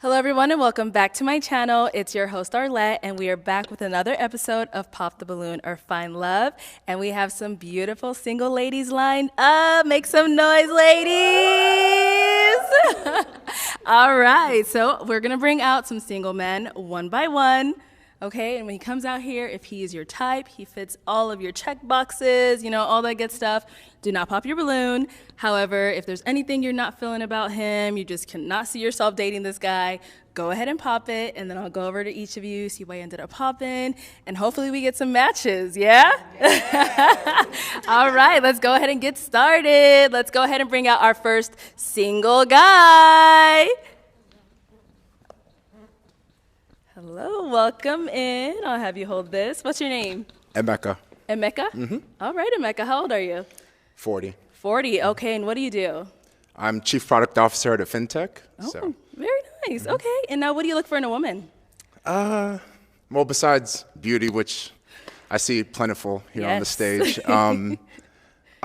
Hello everyone and welcome back to my channel. It's your host Arlete and we are back with another episode of Pop the Balloon or Find Love. And we have some beautiful single ladies lined up. Make some noise, ladies! All right, so we're gonna bring out some single men one by one. Okay, and when he comes out here, if he is your type, he fits all of your check boxes, you know, all that good stuff, do not pop your balloon. However, if there's anything you're not feeling about him, you just cannot see yourself dating this guy, go ahead and pop it, and then I'll go over to each of you, see why you ended up popping, and hopefully we get some matches, yeah? All right, let's go ahead and get started. Let's go ahead and bring out our first single guy. Hello, welcome in. I'll have you hold this. What's your name? Emeka. Emeka? Mm-hmm. All right, Emeka. How old are you? 40. 40. Okay, and what do you do? I'm Chief Product Officer at a fintech. Oh, very nice. Mm-hmm. Okay, and now what do you look for in a woman? Well, besides beauty, which I see plentiful here on the stage, I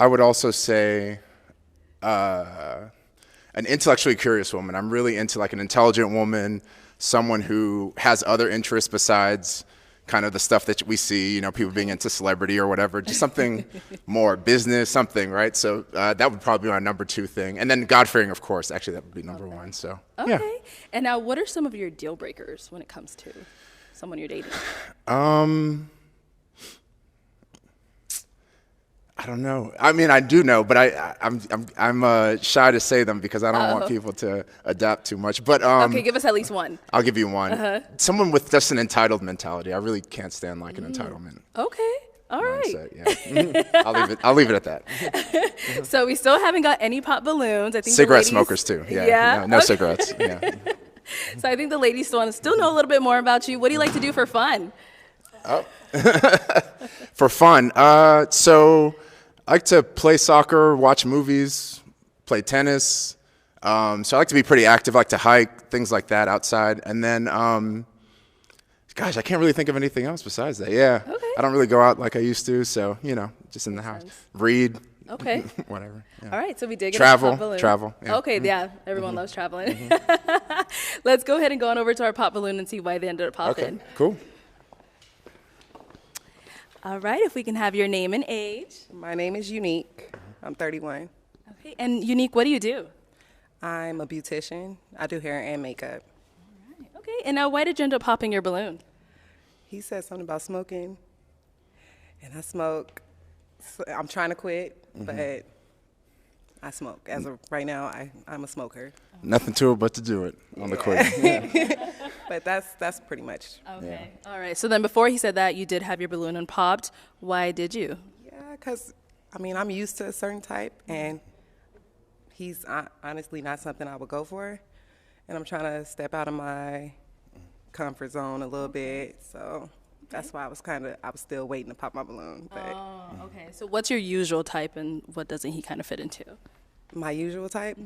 would also say an intellectually curious woman. I'm really into like an intelligent woman, someone who has other interests besides kind of the stuff that we see, you know, people being into celebrity or whatever, just something more business, something, right? So that would probably be my number 2 thing. And then God-fearing, of course. Actually, that would be number 1, so, okay. Yeah. And now, what are some of your deal breakers when it comes to someone you're dating? I don't know. I mean, I do know, but I'm shy to say them because I don't want people to adapt too much. But okay, give us at least one. I'll give you one. Someone with just an entitled mentality. I really can't stand like an entitlement. Okay. All right. Mindset, yeah. I'll leave it at that. So we still haven't got any pop balloons. I think cigarette smokers too. Yeah. No cigarettes. Yeah. So I think the ladies still want to know a little bit more about you. What do you like to do for fun? Oh. For fun. So I like to play soccer, watch movies, play tennis. So I like to be pretty active. I like to hike, things like that outside. And then, gosh, I can't really think of anything else besides that. Yeah. Okay. I don't really go out like I used to. So, you know, just in the house. Read. Okay. Whatever. Yeah. All right. So we did get travel. A pop balloon. Travel. Yeah. Okay. Mm-hmm. Yeah. Everyone loves traveling. Let's go ahead and go on over to our pop balloon and see why they ended up popping. Okay. Cool. All right, if we can have your name and age. My name is Unique. I'm 31. Okay, and Unique, what do you do? I'm a beautician. I do hair and makeup. All right, okay, and now why did you end up popping your balloon? He said something about smoking, and I smoke. So I'm trying to quit, but I smoke. As of right now, I'm a smoker. Nothing to it but to do it on the quitting. Yeah. But that's pretty much. Okay. Yeah. All right. So then before he said that, you did have your balloon unpopped. Why did you? Yeah, because, I mean, I'm used to a certain type, and he's honestly not something I would go for. And I'm trying to step out of my comfort zone a little bit. So that's why I was still waiting to pop my balloon. But. Oh, okay. So what's your usual type, and what doesn't he kind of fit into? My usual type?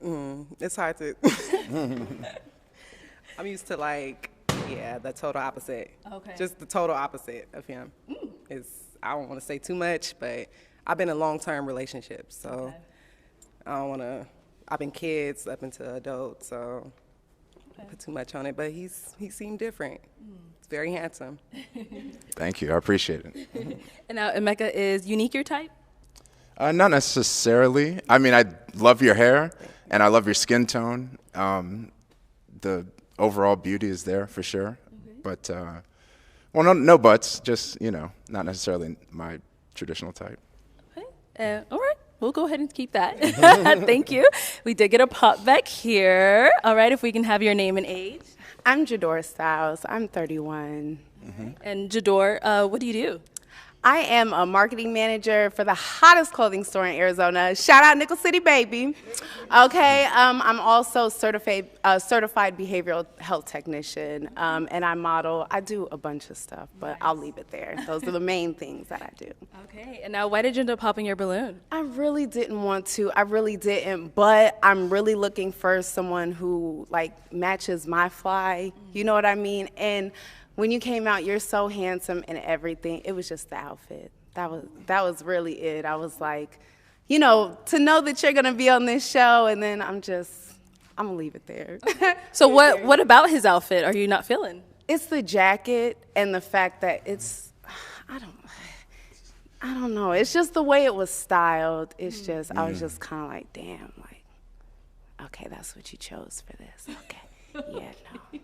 It's hard to... I'm used to the total opposite. Okay. Just the total opposite of him. I don't want to say too much, but I've been in long-term relationships, so I don't want to. I've been kids up into adults, so I put too much on it. But he seemed different. He's very handsome. Thank you. I appreciate it. And now, Emeka, is Unique your type? Not necessarily. I mean, I love your hair, and I love your skin tone. The overall beauty is there for sure, but no buts. Just not necessarily my traditional type. Okay. All right. We'll go ahead and keep that. Thank you. We did get a pop back here. All right. If we can have your name and age. I'm Jador Styles. I'm 31. And Jador, what do you do? I am a marketing manager for the hottest clothing store in Arizona. Shout out Nickel City, baby. Okay, I'm also certified behavioral health technician, and I model. I do a bunch of stuff, but I'll leave it there. Those are the main things that I do. Okay, and now why did you end up popping your balloon? I really didn't want to. I really didn't, but I'm really looking for someone who matches my fly. You know what I mean? And when you came out, you're so handsome and everything. It was just the outfit. That was really it. I was like, to know that you're gonna be on this show, and then I'm I'm gonna leave it there. So what about his outfit are you not feeling? It's the jacket and the fact that I don't know. It's just the way it was styled. It's just, I was just kind of like, damn, like, okay, that's what you chose for this. Okay. Yeah, no.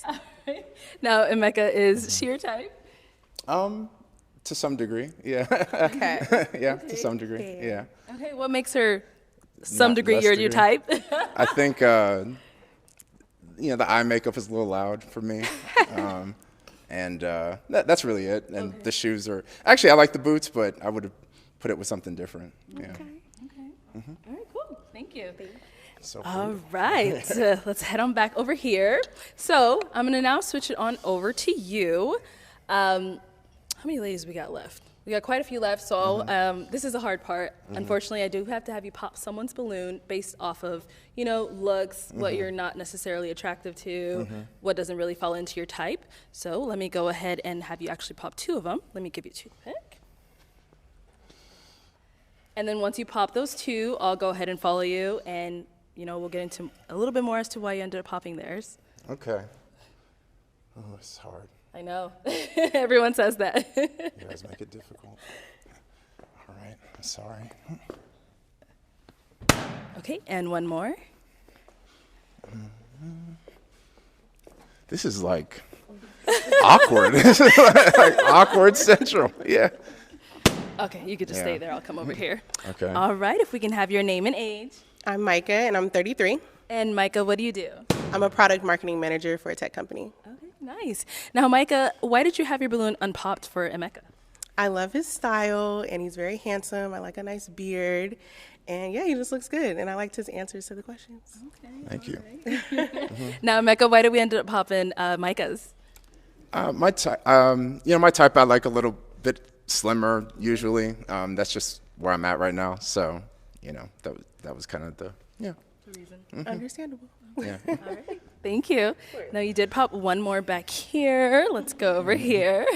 All right. Now, Emeka, is she your type? To some degree, yeah. Okay. Yeah, to some degree, yeah. Okay, what makes her some Not degree less your degree. type? I think, the eye makeup is a little loud for me. And that's really it. And the shoes are, actually, I like the boots, but I would have put it with something different. Yeah. Okay. All right, cool. Thank you. So All right, let's head on back over here. So I'm gonna now switch it on over to you. How many ladies we got left? We got quite a few left, so this is a hard part. Unfortunately, I do have to have you pop someone's balloon based off of, looks, what you're not necessarily attractive to, what doesn't really fall into your type. So let me go ahead and have you actually pop 2 of them. Let me give you a toothpick. And then once you pop those 2, I'll go ahead and follow you, and we'll get into a little bit more as to why you ended up popping theirs. Okay. Oh, it's hard. I know. Everyone says that. You guys make it difficult. All right, I'm sorry. Okay, and one more. This is like awkward. This is like awkward central. Yeah. Okay, you could just stay there. I'll come over here. Okay. All right, if we can have your name and age. I'm Micah, and I'm 33. And Micah, what do you do? I'm a product marketing manager for a tech company. Okay, nice. Now, Micah, why did you have your balloon unpopped for Emeka? I love his style, and he's very handsome. I like a nice beard. And yeah, he just looks good, and I liked his answers to the questions. Okay. Thank you. Now, Emeka, why did we end up popping Micah's? My type, my type, I like a little bit slimmer usually. That's just where I'm at right now. So, that was kind of the reason. Understandable. Yeah. All right. Thank you. Now, you did pop one more back here. Let's go over here.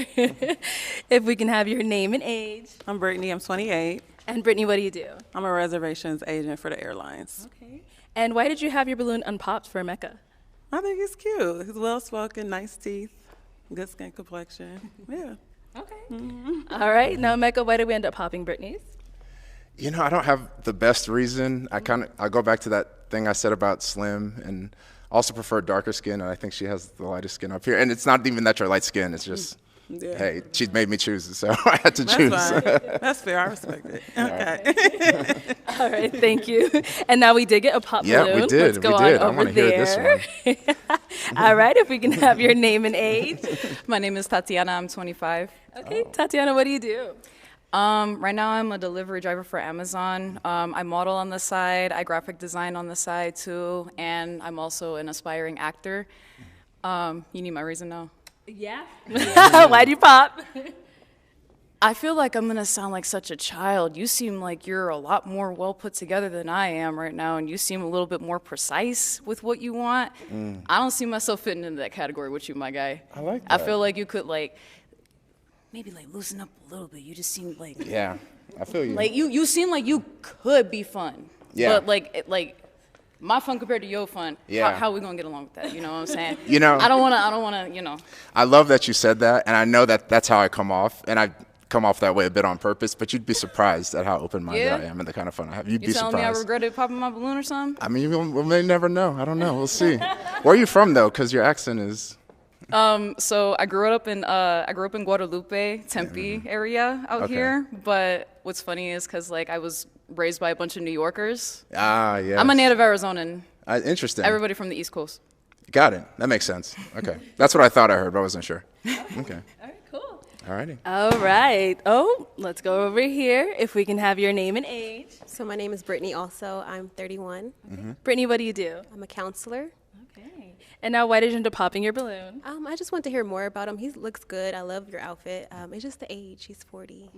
If we can have your name and age. I'm Brittany. I'm 28. And Brittany, what do you do? I'm a reservations agent for the airlines. Okay. And why did you have your balloon unpopped for Emeka? I think he's cute. He's well-spoken, nice teeth, good skin complexion. Yeah. Okay. All right. Now, Emeka, why did we end up popping Brittany's? I don't have the best reason. I go back to that thing I said about slim, and also prefer darker skin, and I think she has the lightest skin up here. And it's not even that you're light skin, it's just, hey, she made me choose it, so I had to choose. That's fine. That's fair, I respect it. Okay. All right, thank you. And now we did get a pop balloon. Yeah, we did. Let's go I on over want to hear this there. one. All right, if we can have your name and age. My name is Tatiana. I'm 25. Okay, Tatiana, what do you do? Right now, I'm a delivery driver for Amazon. I model on the side. I graphic design on the side, too. And I'm also an aspiring actor. You need my reason now? Yeah. Why do you pop? I feel like I'm going to sound like such a child. You seem like you're a lot more well put together than I am right now, and you seem a little bit more precise with what you want. I don't see myself fitting into that category with you, my guy. I like I that. feel like you could, maybe, loosen up a little bit. You just seem like... Yeah, I feel you. You seem like you could be fun. Yeah. But, my fun compared to your fun, Yeah. how are we going to get along with that? You know what I'm saying? I don't want to. I love that you said that, and I know that that's how I come off, and I come off that way a bit on purpose, but you'd be surprised at how open-minded Yeah? I am and the kind of fun I have. You'd You be telling me I surprised. regretted popping my balloon or something? I mean, we may never know. I don't know. We'll see. Where are you from, though? Because your accent is... So I grew up in Guadalupe, Tempe area out Okay. here. But what's funny is because I was raised by a bunch of New Yorkers. Ah, yeah. I'm a native Arizonan. Interesting. Everybody from the East Coast. Got it. That makes sense. Okay. That's what I thought I heard, but I wasn't sure. Okay. All right, cool. All righty. All right. Oh, let's go over here. If we can have your name and age. So my name is Brittany also. I'm 31. Brittany, what do you do? I'm a counselor. Okay. And now, why did you end up popping your balloon? I just want to hear more about him. He looks good. I love your outfit. It's just the age. He's 40.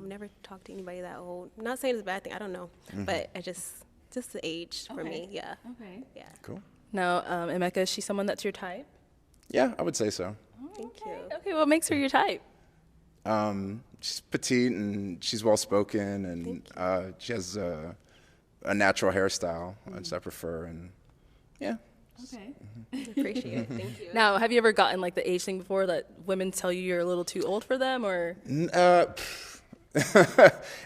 Never talked to anybody that old. I'm not saying it's a bad thing. I don't know. But I just the age for me. Yeah. Okay. Yeah. Cool. Now, Emeka, is she someone that's your type? Yeah, I would say so. Thank you. Okay, what makes her your type? She's petite and she's well-spoken, and she has a natural hairstyle, which I prefer. And Yeah. Okay. Appreciate it. Thank you. Now, have you ever gotten like the age thing before that women tell you you're a little too old for them, or?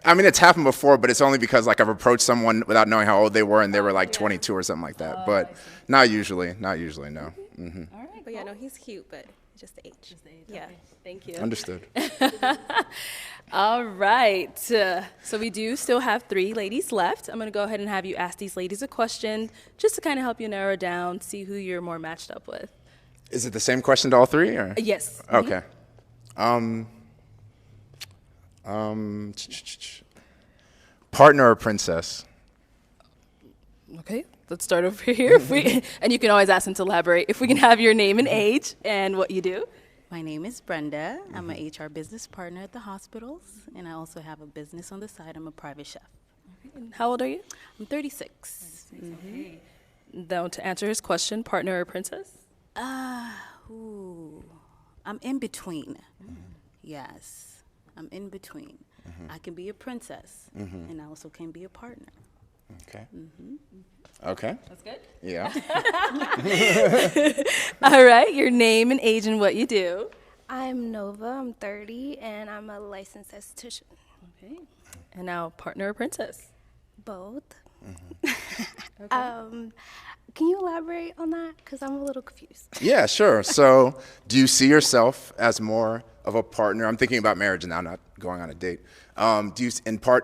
I mean, it's happened before, but it's only because like I've approached someone without knowing how old they were, and they were like 22 or something like that. But not usually, no. Mm-hmm. All right. But yeah, no, he's cute, but just the age. Just the age. Yeah. Okay. Thank you. Understood. All right. So we do still have 3 ladies left. I'm going to go ahead and have you ask these ladies a question just to kind of help you narrow down, see who you're more matched up with. Is it the same question to all 3? Or? Yes. Okay. Partner or princess? Okay. Let's start over here. And you can always ask them to elaborate. If we can have your name and age and what you do. My name is Brenda. I'm an HR business partner at the hospitals, and I also have a business on the side. I'm a private chef. How old are you? I'm 36. Okay. Now, to answer his question, partner or princess? I'm in between. Yes, I'm in between. I can be a princess, and I also can be a partner. Okay. Okay. That's good. Yeah. All right. Your name and age and what you do. I'm Nova. I'm 30, and I'm a licensed esthetician. Okay. And now, partner or princess? Both. Okay. Can you elaborate on that? Because I'm a little confused. Yeah, sure. So do you see yourself as more of a partner? I'm thinking about marriage now, not going on a date. Do you,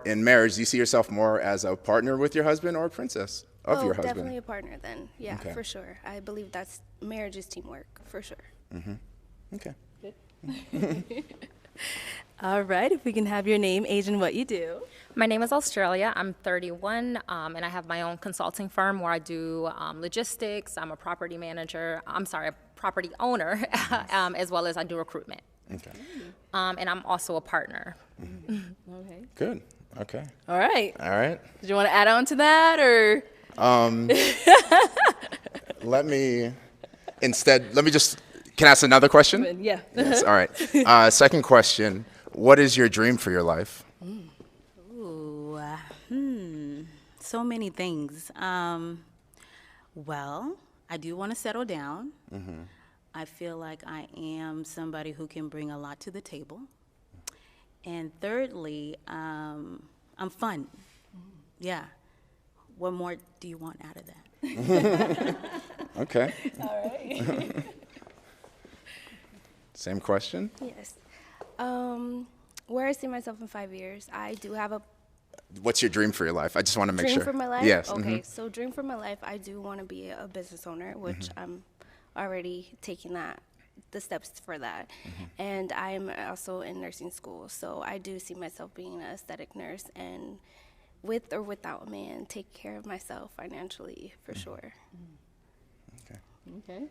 in marriage, do you see yourself more as a partner with your husband or a princess of your husband? Definitely a partner then. Yeah, Okay. for sure. I believe marriage is teamwork, for sure. Okay. All right. If we can have your name, age, and what you do. My name is Australia. I'm 31, and I have my own consulting firm where I do logistics. I'm a property manager. I'm sorry, a property owner, as well as I do recruitment. Okay. And I'm also a partner. Okay. Good. Okay. All right. All right. Did you want to add on to that, or? Let me just, can I ask another question? Yeah. Yes, all right. Second question, what is your dream for your life? Ooh, so many things. Well, I do want to settle down. I feel like I am somebody who can bring a lot to the table. And thirdly, I'm fun. Yeah. What more do you want out of that? Okay. All right. Same question? Yes. Where I see myself in 5 years, I do have a What's your dream for your life? I just want to make dream sure. for my life. Yes. Okay, so dream for my life, I do want to be a business owner, which I'm already taking the steps for that. And I'm also in nursing school, so I do see myself being an aesthetic nurse, and with or without a man, take care of myself financially for sure. Okay.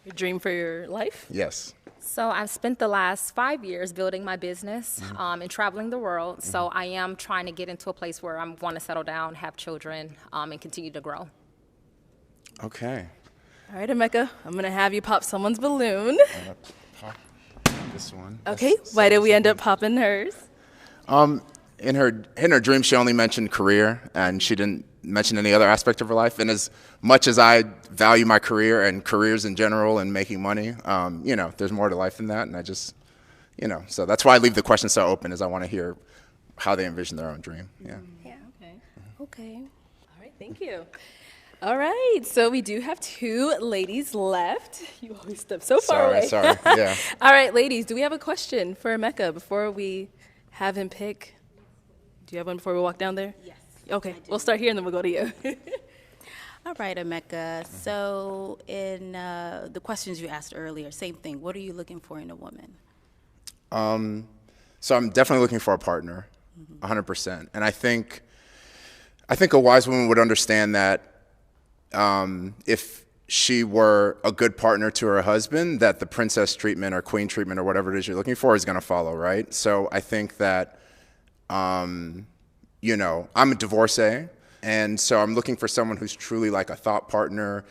Your dream for your life? Yes. So I've spent the last 5 years building my business and traveling the world. So I am trying to get into a place where I want to settle down, have children, and continue to grow. Okay. All right, Emeka, I'm going to have you pop someone's balloon. I'm gonna pop this one. Okay, why did we end up popping hers? In her dream, she only mentioned career, and she didn't mention any other aspect of her life. And as much as I value my career and careers in general and making money, there's more to life than that. And I just, so that's why I leave the question so open, is I want to hear how they envision their own dream. Yeah. Yeah. Okay. Okay. All right, thank you. All right, so we do have 2 ladies left. You always step so far away. Sorry. Yeah. All right, ladies, do we have a question for Emeka before we have him pick? Do you have one before we walk down there? Yes. Okay, we'll start here and then we'll go to you. All right, Emeka. So in the questions you asked earlier, same thing. What are you looking for in a woman? So I'm definitely looking for a partner, 100%. And I think a wise woman would understand that if she were a good partner to her husband, that the princess treatment or queen treatment or whatever it is you're looking for is going to follow, right? So I think that, I'm a divorcee, and so I'm looking for someone who's truly like a thought partner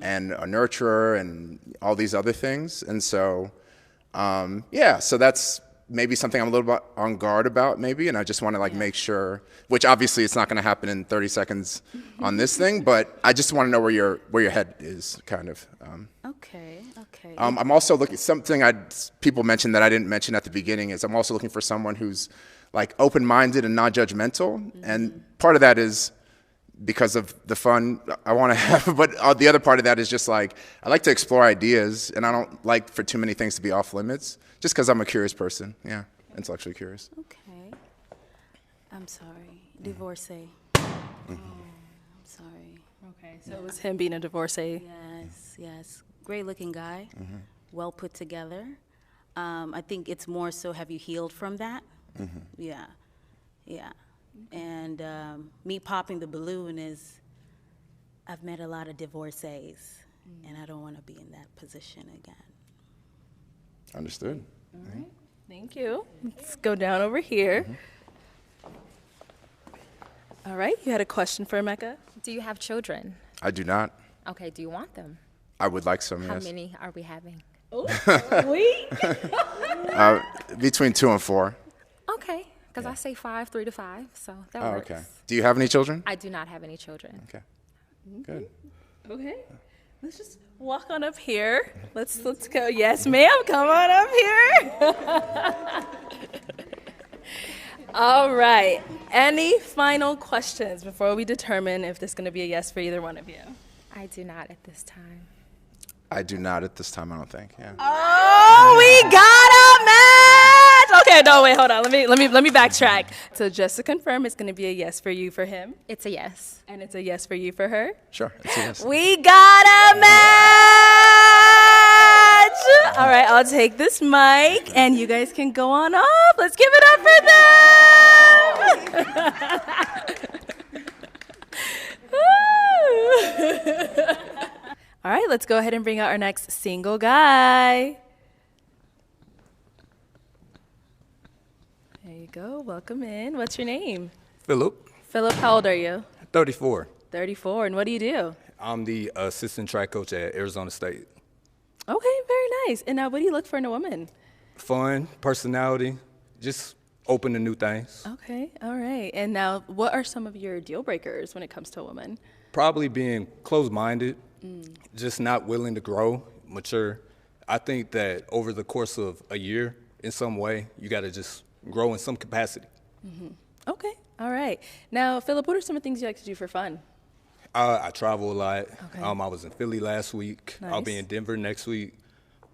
and a nurturer and all these other things. And so, so that's maybe something I'm a little bit on guard about, maybe, and I just want to like make sure. Which obviously it's not going to happen in 30 seconds on this thing, but I just want to know where your head is, kind of. Okay. I'm also looking something people mentioned that I didn't mention at the beginning is I'm also looking for someone who's like open-minded and non-judgmental, and part of that is because of the fun I want to have, but the other part of that is just like I like to explore ideas, and I don't like for too many things to be off limits, just because I'm a curious person. Yeah, intellectually curious. Okay. I'm sorry. Divorcee. I'm sorry. Okay, so it was him being a divorcee. Yes. Great looking guy. Well put together. I think it's more so have you healed from that? Yeah. And me popping the balloon is I've met a lot of divorcees, and I don't want to be in that position again. Understood. All right. Thank you. Let's go down over here. All right. You had a question for Mecca? Do you have children? I do not. Okay, do you want them? I would like some, How yes. many are we having? Between 2 and 4. Okay, because I say 5, 3 to 5, so that Oh, works. okay. Do you have any children? I do not have any children. Okay. Good. Okay. Let's just walk on up here. Let's go. Yes, ma'am. Come on up here. All right. Any final questions before we determine if this is going to be a yes for either one of you? I do not at this time. I do not at this time, I don't think. Yeah. Oh, we got a match. Okay, no, wait, hold on. Let me backtrack. So just to confirm, it's going to be a yes for you for him, It's a yes. and it's a yes for you for her. Sure. It's a yes. We got a match. All right, I'll take this mic, and you guys can go on off. Let's give it up for them. All right, let's go ahead and bring out our next single guy. There you go. Welcome in. What's your name? Philip, Philip, how old are you? 34. 34. And what do you do? I'm the assistant track coach at Arizona State. Okay, very nice. And now what do you look for in a woman? Fun, personality, just open to new things. Okay, all right. And now what are some of your deal breakers when it comes to a woman? Probably being closed-minded, just not willing to grow, mature. I think that over the course of a year, in some way, you got to just grow in some capacity. Okay, all right. Now, Philip, what are some of the things you like to do for fun? I travel a lot. Okay. I was in Philly last week. I'll be Nice. in Denver next week.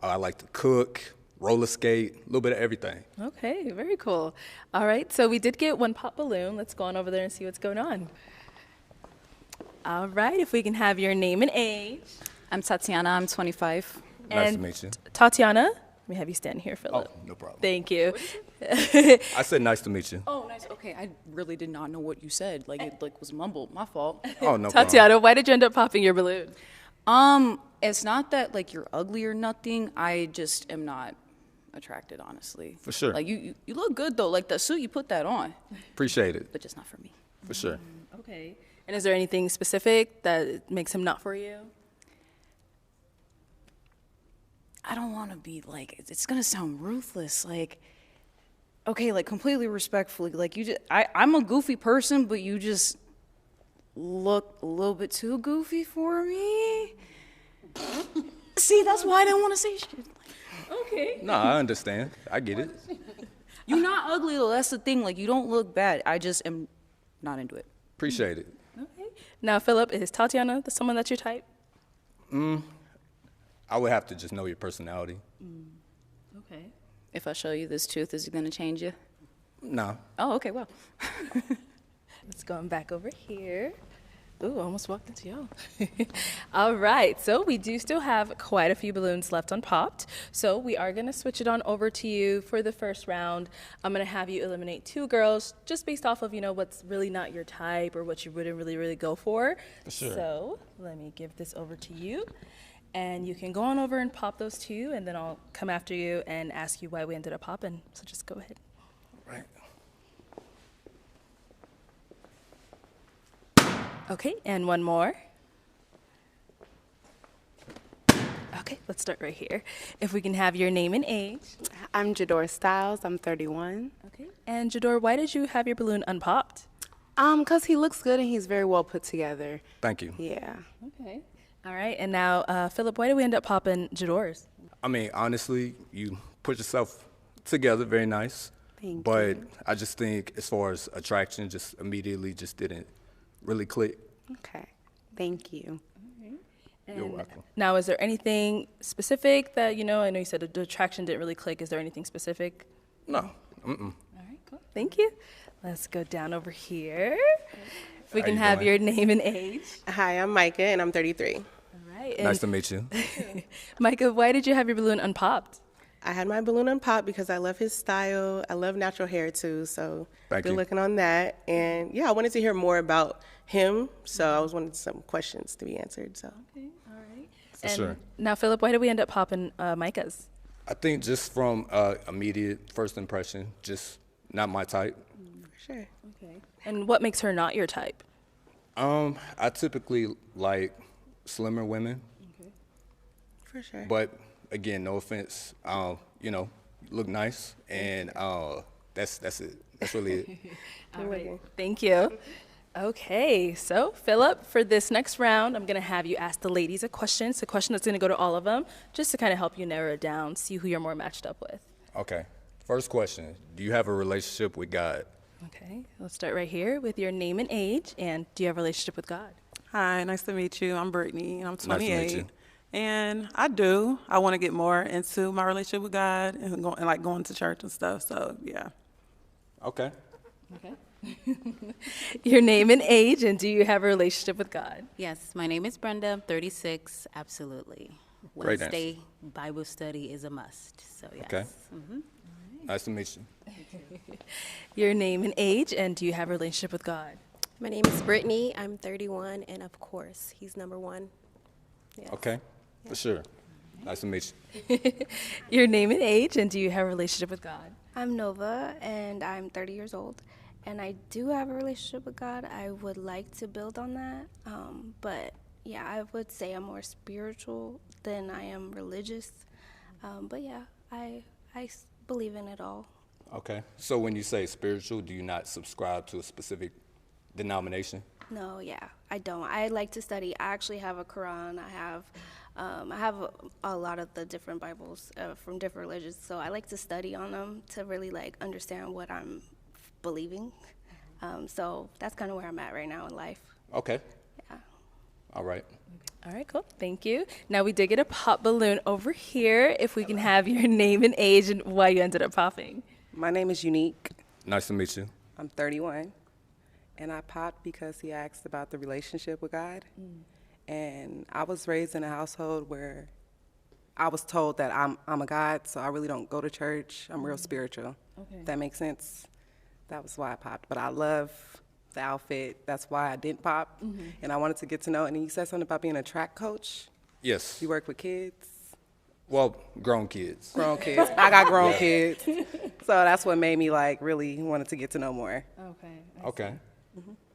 I like to cook, roller skate, a little bit of everything. Okay, very cool. All right, so we did get one pop balloon. Let's go on over there and see what's going on. All right, if we can have your name and age. I'm Tatiana. I'm 25. Nice to And meet you. Tatiana, let me have you stand here, Philip. Oh, no problem. Thank you. I said nice to meet you. Oh, nice. Okay, I really did not know what you said. Like it was mumbled. My fault. Oh, no problem. Tatiana, why did you end up popping your balloon? It's not that like you're ugly or nothing. I just am not attracted, honestly. For sure. Like you look good though. Like the suit, you put that on, Appreciate it. but just not for me. For sure. Okay. And is there anything specific that makes him not for you? I don't want to be like, it's gonna sound ruthless. Like, okay, like completely respectfully, like I'm a goofy person, but you just look a little bit too goofy for me. See, that's why I didn't want to say shit. Okay. No, I understand. I get it. You're not ugly though. That's the thing. Like, you don't look bad. I just am not into it. Appreciate it. Okay. Now, Philip, is Tatiana someone that's your type? I would have to just know your personality. Okay. If I show you this tooth, is it gonna change you? No. Oh, okay. Well, Let's go back over here. Ooh, I almost walked into y'all. All right, so we do still have quite a few balloons left unpopped. So we are gonna switch it on over to you for the first round. I'm gonna have you eliminate 2 girls just based off of, what's really not your type or what you wouldn't really go for. For sure. So let me give this over to you. And you can go on over and pop those 2, and then I'll come after you and ask you why we ended up popping. So just go ahead. Right. Okay, and one more. Okay, let's start right here. If we can have your name and age. I'm Jador Styles. I'm 31. Okay. And Jador, why did you have your balloon unpopped? 'Cause he looks good and he's very well put together. Thank you. Yeah. Okay. All right. And now, Philip, why did we end up popping Jador's? I mean, honestly, you put yourself together very nice. Thank but you. I just think as far as attraction, just immediately just didn't really click. Okay. Thank you. You're welcome. Now, is there anything specific that, I know you said the attraction didn't really click. Is there anything specific? No. All right, cool. Thank you. Let's go down over here. If we How can you have doing? your name and age. Hi, I'm Micah, and I'm 33. All right. Nice to meet you. Micah, why did you have your balloon unpopped? I had my balloon unpopped because I love his style. I love natural hair too, so Thank been you. looking on that. And yeah, I wanted to hear more about him, so I was wanting some questions to be answered. So Okay, all right. For sure. Now, Philip, why did we end up popping Micah's? I think just from immediate first impression, just not my type. for sure. Okay. And what makes her not your type? I typically like slimmer women, For sure. but again, no offense, look nice, and that's it. That's really it. All right. Thank you. Okay, so Philip, for this next round, I'm going to have you ask the ladies a question. It's a question that's going to go to all of them, just to kind of help you narrow it down, see who you're more matched up with. Okay. First question: do you have a relationship with God? Okay, let's start right here with your name and age, and do you have a relationship with God? Hi, nice to meet you. I'm Brittany, and I'm 28. Nice to meet you. And I do. I want to get more into my relationship with God and going to church and stuff. So yeah. Okay. Okay. Your name and age, and do you have a relationship with God? Yes, my name is Brenda. I'm 36. Absolutely. Great Wednesday Bible study is a must. So yes. Okay. Nice to meet you. Your name and age, and do you have a relationship with God? My name is Brittany. I'm 31, and of course, he's number one. Yes. Okay. For sure. Nice to meet you. Your name and age, and do you have a relationship with God? I'm Nova, and I'm 30 years old. And I do have a relationship with God. I would like to build on that. But yeah, I would say I'm more spiritual than I am religious. But yeah, I believe in it all. Okay. So when you say spiritual, do you not subscribe to a specific denomination? No, yeah, I don't. I like to study. I actually have a Quran. I have a lot of the different Bibles from different religions. So I like to study on them to really understand what I'm believing. So that's kind of where I'm at right now in life. Okay. Yeah. All right. All right, cool. Thank you. Now we did get a pop balloon over here. If we can have your name and age and why you ended up popping. My name is Unique. Nice to meet you. I'm 31, and I popped because he asked about the relationship with God. And I was raised in a household where I was told that I'm a God, so I really don't go to church. I'm real spiritual. Okay. If that makes sense. That was why I popped. But I love the outfit. That's why I didn't pop. And I wanted to get to know. And you said something about being a track coach. Yes. You work with kids. Well, grown kids. Grown kids. I got grown kids. So that's what made me really wanted to get to know more. Okay. Okay.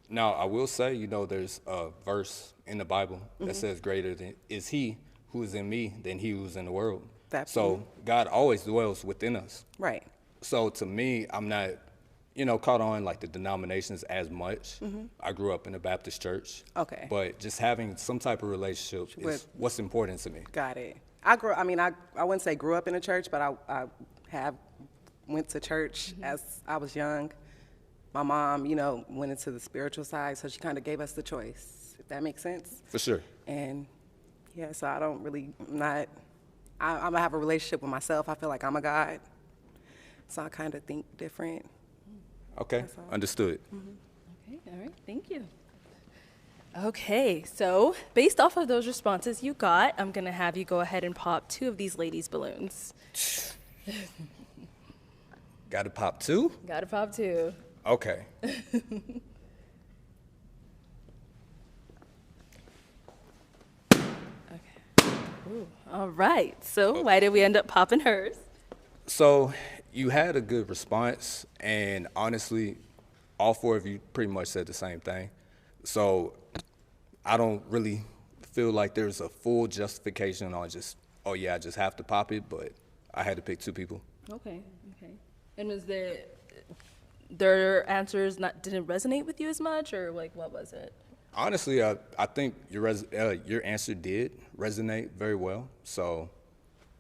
Now, I will say, there's a verse in the Bible that says greater than is he who is in me than he who's in the world. So God always dwells within us. Right. So to me, I'm not, caught on the denominations as much. I grew up in a Baptist church. Okay. But just having some type of relationship is what's important to me. Got it. I wouldn't say grew up in a church, but I have went to church as I was young. My mom, went into the spiritual side, so she kind of gave us the choice, if that makes sense. For sure. And yeah, so I don't really, I have a relationship with myself. I feel like I'm a God. So I kind of think different. Okay, understood. Okay, all right, thank you. Okay, so based off of those responses you got, I'm gonna have you go ahead and pop 2 of these ladies' balloons. Got to pop 2? Gotta pop 2. Okay. Ooh, all right, so why did we end up popping hers? So you had a good response, and honestly, all 4 of you pretty much said the same thing. So I don't really feel like there's a full justification on just oh yeah, I just have to pop it, but I had to pick 2 people. Okay. And was their answers didn't resonate with you as much, or like what was it? Honestly, I think your answer did resonate very well. So,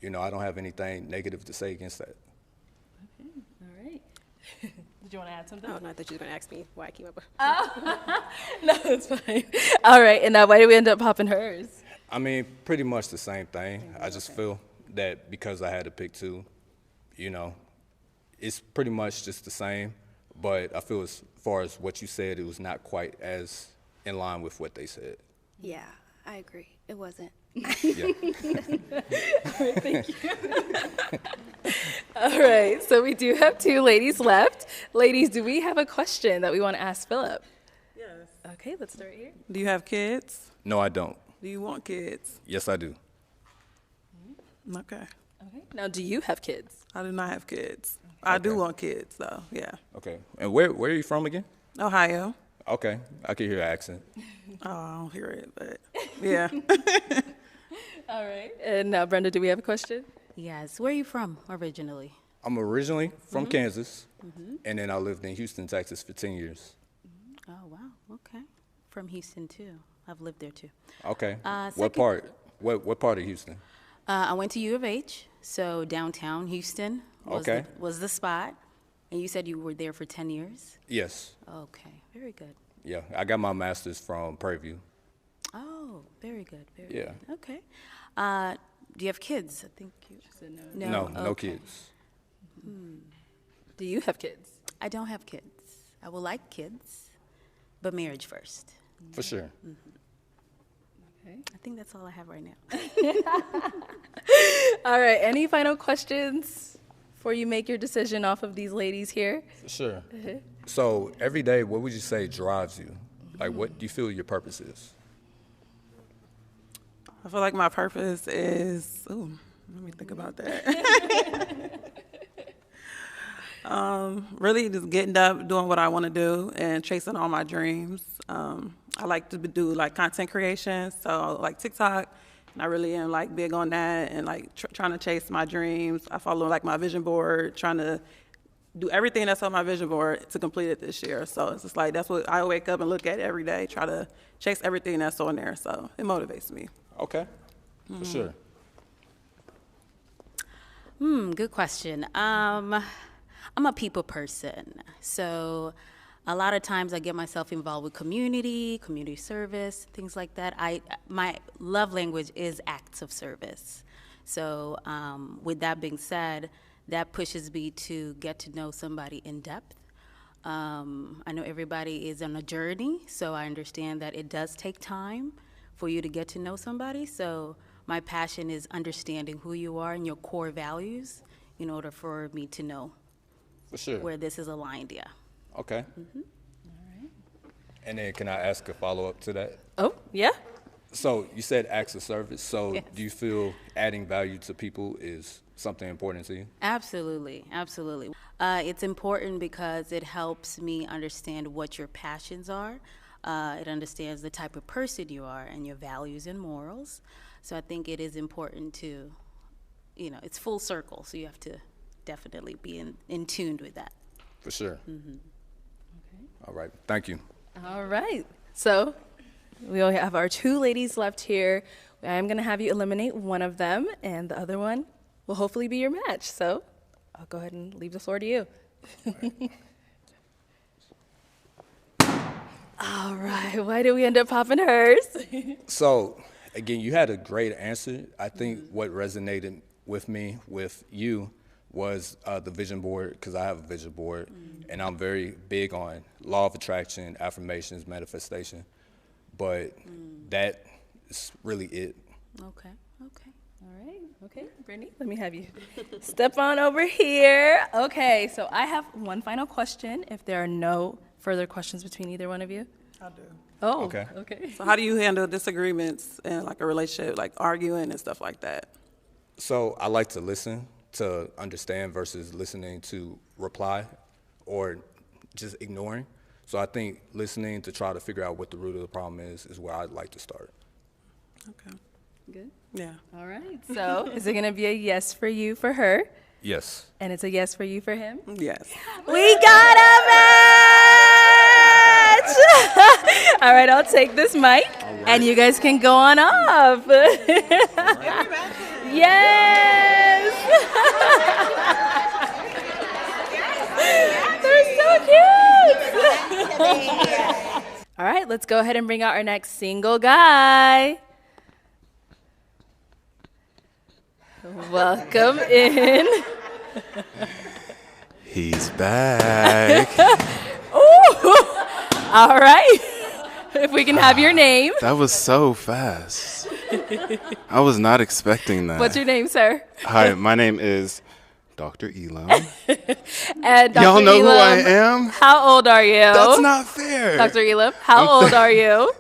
I don't have anything negative to say against that. Okay, all right. Did you want to add something? Oh, no, I thought you were going to ask me why I came up with. No, it's fine. All right, and why did we end up popping hers? I mean, pretty much the same thing. I just feel that because I had to pick 2, it's pretty much just the same. But I feel as far as what you said, it was not quite as in line with what they said. Yeah, I agree. It wasn't. Yeah. All right, thank you. All right, so we do have 2 ladies left. Ladies, do we have a question that we want to ask Philip? Yes. Okay, let's start here. Do you have kids? No, I don't. Do you want kids? Yes, I do. Okay. Okay. Now, do you have kids? I do not have kids. I do want kids, though. Yeah. Okay. And where are you from again? Ohio. Okay. I can hear your accent. Oh, I don't hear it, but yeah. All right. And now, Brenda, do we have a question? Yes. Where are you from originally? I'm originally from Kansas, and then I lived in Houston, Texas for 10 years. Oh, wow. Okay. From Houston, too. I've lived there, too. Okay. What second- part? What part of Houston? I went to U of H, so downtown Houston was the spot. And you said you were there for 10 years? Yes. Okay. Very good. Yeah. I got my master's from Prairie View. Oh, very good. Very Yeah. good. Okay. Do you have kids? I think you said No, no Okay. kids. Do you have kids? I don't have kids. I would like kids, but marriage first. For sure. Okay. I think that's all I have right now. All right. Any final questions before you make your decision off of these ladies here? For sure. So every day, what would you say drives you? Like, what do you feel your purpose is? I feel like my purpose is, let me think about that. Really just getting up, doing what I want to do, and chasing all my dreams. I like to do like content creation, so like TikTok, and I really am like big on that, and like trying to chase my dreams. I follow like my vision board, trying to do everything that's on my vision board to complete it this year. So it's just like that's what I wake up and look at every day, try to chase everything that's on there. So it motivates me. Okay. For sure. Good question. I'm a people person, so a lot of times I get myself involved with community service, things like that. My love language is acts of service. So with that being said, that pushes me to get to know somebody in depth. I know everybody is on a journey, so I understand that it does take time for you to get to know somebody. So my passion is understanding who you are and your core values in order for me to know For sure. where this is aligned, yeah. Okay. All right. And then can I ask a follow-up to that? Oh, yeah. So you said acts of service. So Yes. do you feel adding value to people is something important to you? Absolutely, absolutely. It's important because it helps me understand what your passions are. It understands the type of person you are and your values and morals. So I think it is important to, it's full circle. So you have to definitely be in tune with that. For sure. Okay. All right. Thank you. All right. So we only have our 2 ladies left here. I'm going to have you eliminate one of them, and the other one will hopefully be your match. So I'll go ahead and leave the floor to you. All right. Why did we end up popping hers? So, again, you had a great answer. I think what resonated with me, with you, was the vision board, because I have a vision board, and I'm very big on law of attraction, affirmations, manifestation. But that is really it. Okay. All right. Okay, Brittany, let me have you step on over here. Okay, so I have one final question. If there are no further questions between either one of you. I do. Oh, Okay. Okay. So how do you handle disagreements in like a relationship, like arguing and stuff like that? So I like to listen to understand versus listening to reply or just ignoring. So I think listening to try to figure out what the root of the problem is where I'd like to start. Okay. Good? Yeah. All right. So is it going to be a yes for you for her? Yes. And it's a yes for you for him? Yes. We got a match! All right, I'll take this mic, and you guys can go on off. Yes! They're so cute! All right, let's go ahead and bring out our next single guy. Welcome in. He's back. Ooh! All right. If we can have your name. That was so fast. I was not expecting that. What's your name, sir? Hi, my name is Dr. Elam. And Dr. Y'all know Elam, who I am? How old are you? That's not fair. Dr. Elam, how old are you?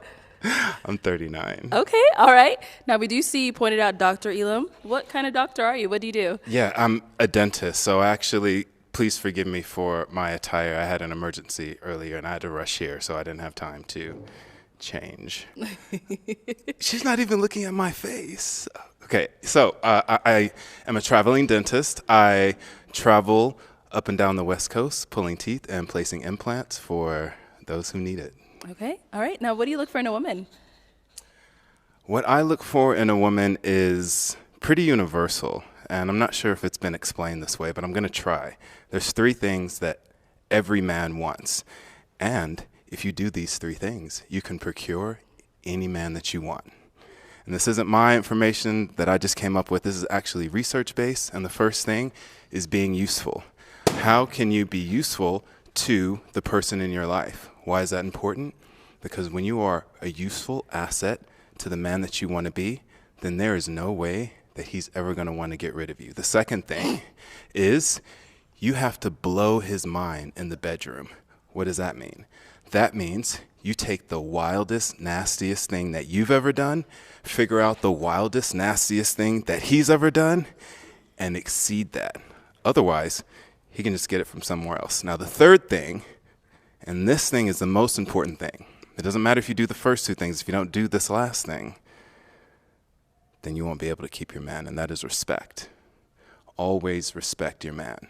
I'm 39. Okay, all right. Now, we do see you pointed out Dr. Elam. What kind of doctor are you? What do you do? Yeah, I'm a dentist, so actually, please forgive me for my attire. I had an emergency earlier, and I had to rush here, so I didn't have time to change. She's not even looking at my face. Okay, so I am a traveling dentist. I travel up and down the West Coast, pulling teeth and placing implants for those who need it. Okay, all right. Now, what do you look for in a woman? What I look for in a woman is pretty universal, and I'm not sure if it's been explained this way, but I'm going to try. There's 3 things that every man wants, and if you do these 3 things, you can procure any man that you want. And this isn't my information that I just came up with. This is actually research-based, and the first thing is being useful. How can you be useful to the person in your life? Why is that important? Because when you are a useful asset to the man that you want to be, then there is no way that he's ever going to want to get rid of you. The second thing is you have to blow his mind in the bedroom. What does that mean? That means you take the wildest, nastiest thing that you've ever done, figure out the wildest, nastiest thing that he's ever done, and exceed that. Otherwise, he can just get it from somewhere else. Now, the third thing, and this thing is the most important thing. It doesn't matter if you do the first 2 things. If you don't do this last thing, then you won't be able to keep your man, and that is respect. Always respect your man.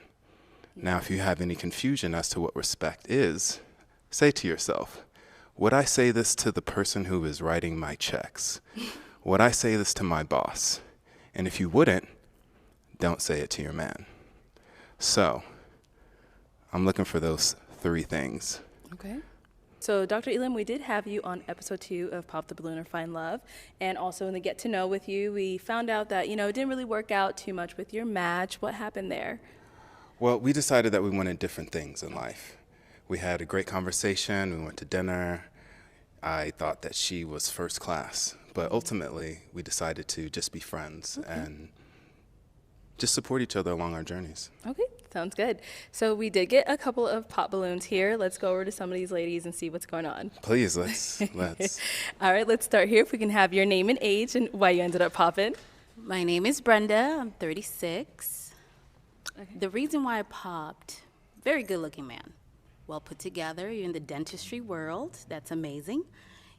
Now, if you have any confusion as to what respect is, say to yourself, would I say this to the person who is writing my checks? Would I say this to my boss? And if you wouldn't, don't say it to your man. So, I'm looking for those 3 things. Okay. So, Dr. Elam, we did have you on episode 2 of Pop the Balloon or Find Love. And also in the Get to Know with you, we found out that, it didn't really work out too much with your match. What happened there? Well, we decided that we wanted different things in life. We had a great conversation. We went to dinner. I thought that she was first class. But ultimately, we decided to just be friends and just support each other along our journeys. Okay, sounds good. So we did get a couple of pop balloons here. Let's go over to some of these ladies and see what's going on. Please, let's. All right, let's start here. If we can have your name and age and why you ended up popping. My name is Brenda. I'm 36. Okay. The reason why I popped, very good looking man. Well put together. You're in the dentistry world. That's amazing.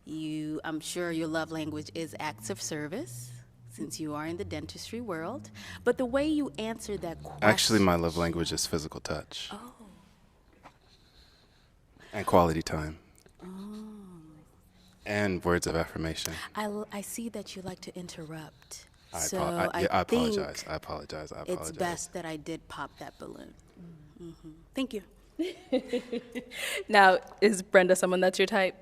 I'm sure your love language is acts of service, since you are in the dentistry world. But the way you answered that question... Actually, my love language is physical touch. Oh. And quality time. Oh. And words of affirmation. I see that you like to interrupt. I apologize. I apologize. It's best that I did pop that balloon. Mm-hmm. Thank you. Now, is Brenda someone that's your type?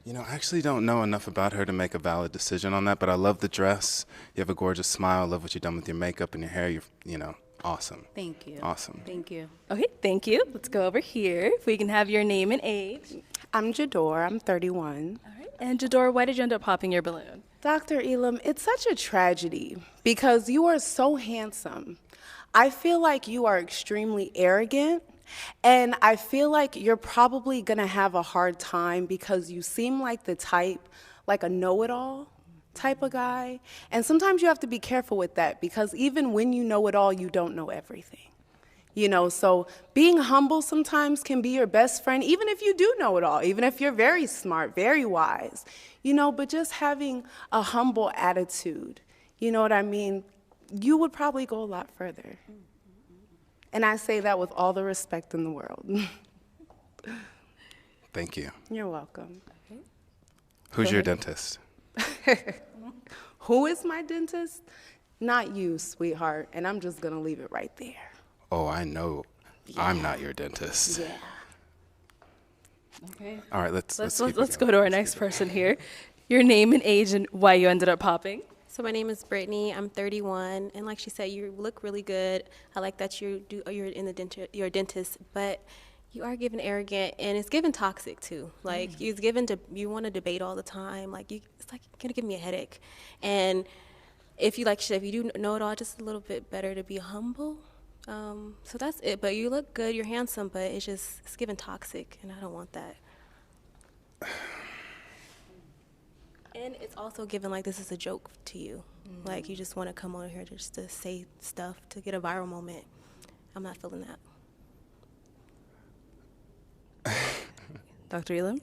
I actually don't know enough about her to make a valid decision on that, but I love the dress. You have a gorgeous smile. I love what you've done with your makeup and your hair. You're, awesome. Thank you. Awesome. Thank you. Okay, thank you. Let's go over here. If we can have your name and age. I'm Jador. I'm 31. All right. And Jador, why did you end up popping your balloon? Dr. Elam, it's such a tragedy because you are so handsome. I feel like you are extremely arrogant. And I feel like you're probably going to have a hard time because you seem like the type, like a know-it-all type of guy. And sometimes you have to be careful with that because even when you know it all, you don't know everything. So being humble sometimes can be your best friend, even if you do know it all, even if you're very smart, very wise, but just having a humble attitude you know what I mean, you would probably go a lot further. And I say that with all the respect in the world. Thank you. You're welcome. Who's your dentist? Who is my dentist? Not you, sweetheart. And I'm just going to leave it right there. Oh, I know. Yeah. I'm not your dentist. Yeah. Okay. All right, let's go to our next person here. Your name and age and why you ended up popping. So my name is Brittany. I'm 31, and like she said, you look really good. I like that you're a dentist, but you are given arrogant, and it's given toxic too. Like it's given to you want to debate all the time. Like it's like you're gonna give me a headache. And if you if you do know it all, just a little bit better to be humble. So that's it. But you look good. You're handsome, but it's given toxic, and I don't want that. And it's also given like this is a joke to you. Like you just want to come on here just to say stuff to get a viral moment. I'm not feeling that. Dr. Elam?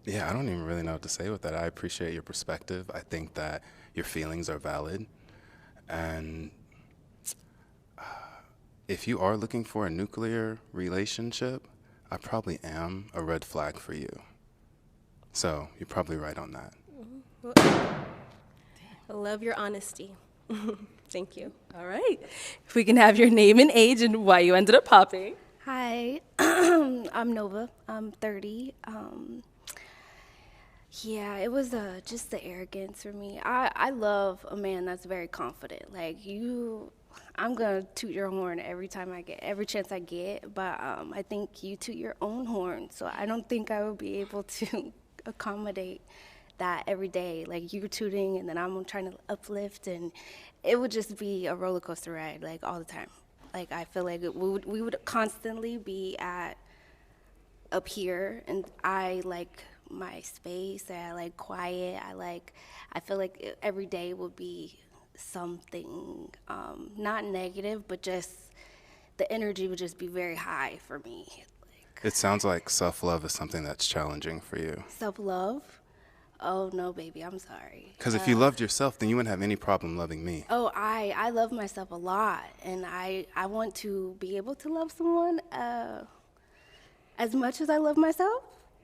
Yeah, I don't even really know what to say with that. I appreciate your perspective. I think that your feelings are valid. And if you are looking for a nuclear relationship, I probably am a red flag for you. So you're probably right on that. I love your honesty. Thank you. All right. If we can have your name and age and why you ended up popping. Hi, I'm Nova. I'm 30. Yeah, it was just the arrogance for me. I love a man that's very confident. Like you, I'm gonna toot your horn every chance I get. But I think you toot your own horn, so I don't think I would be able to accommodate that every day. Like you're tooting, and then I'm trying to uplift, and it would just be a roller coaster ride, like all the time. Like I feel like we would constantly be up here, and I like my space. I like quiet. I feel like every day would be something not negative, but just the energy would just be very high for me. It sounds like self-love is something that's challenging for you. Self-love? Oh, no, baby, I'm sorry. Because if you loved yourself, then you wouldn't have any problem loving me. Oh, I love myself a lot, and I want to be able to love someone as much as I love myself,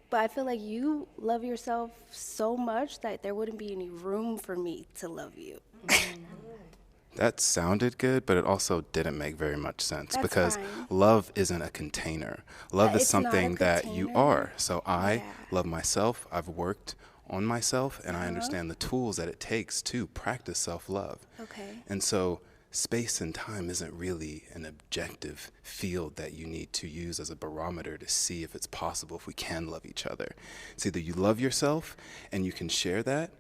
but I feel like you love yourself so much that there wouldn't be any room for me to love you. That sounded good, but it also didn't make very much sense. That's because fine. love isn't a container. Love is It's not a something that you container. are. So I love myself. I've worked on myself, and I understand the tools that it takes to practice self-love. Okay. And so space and time isn't really an objective field that you need to use as a barometer to see if it's possible, if we can love each other. It's either you love yourself and you can share that,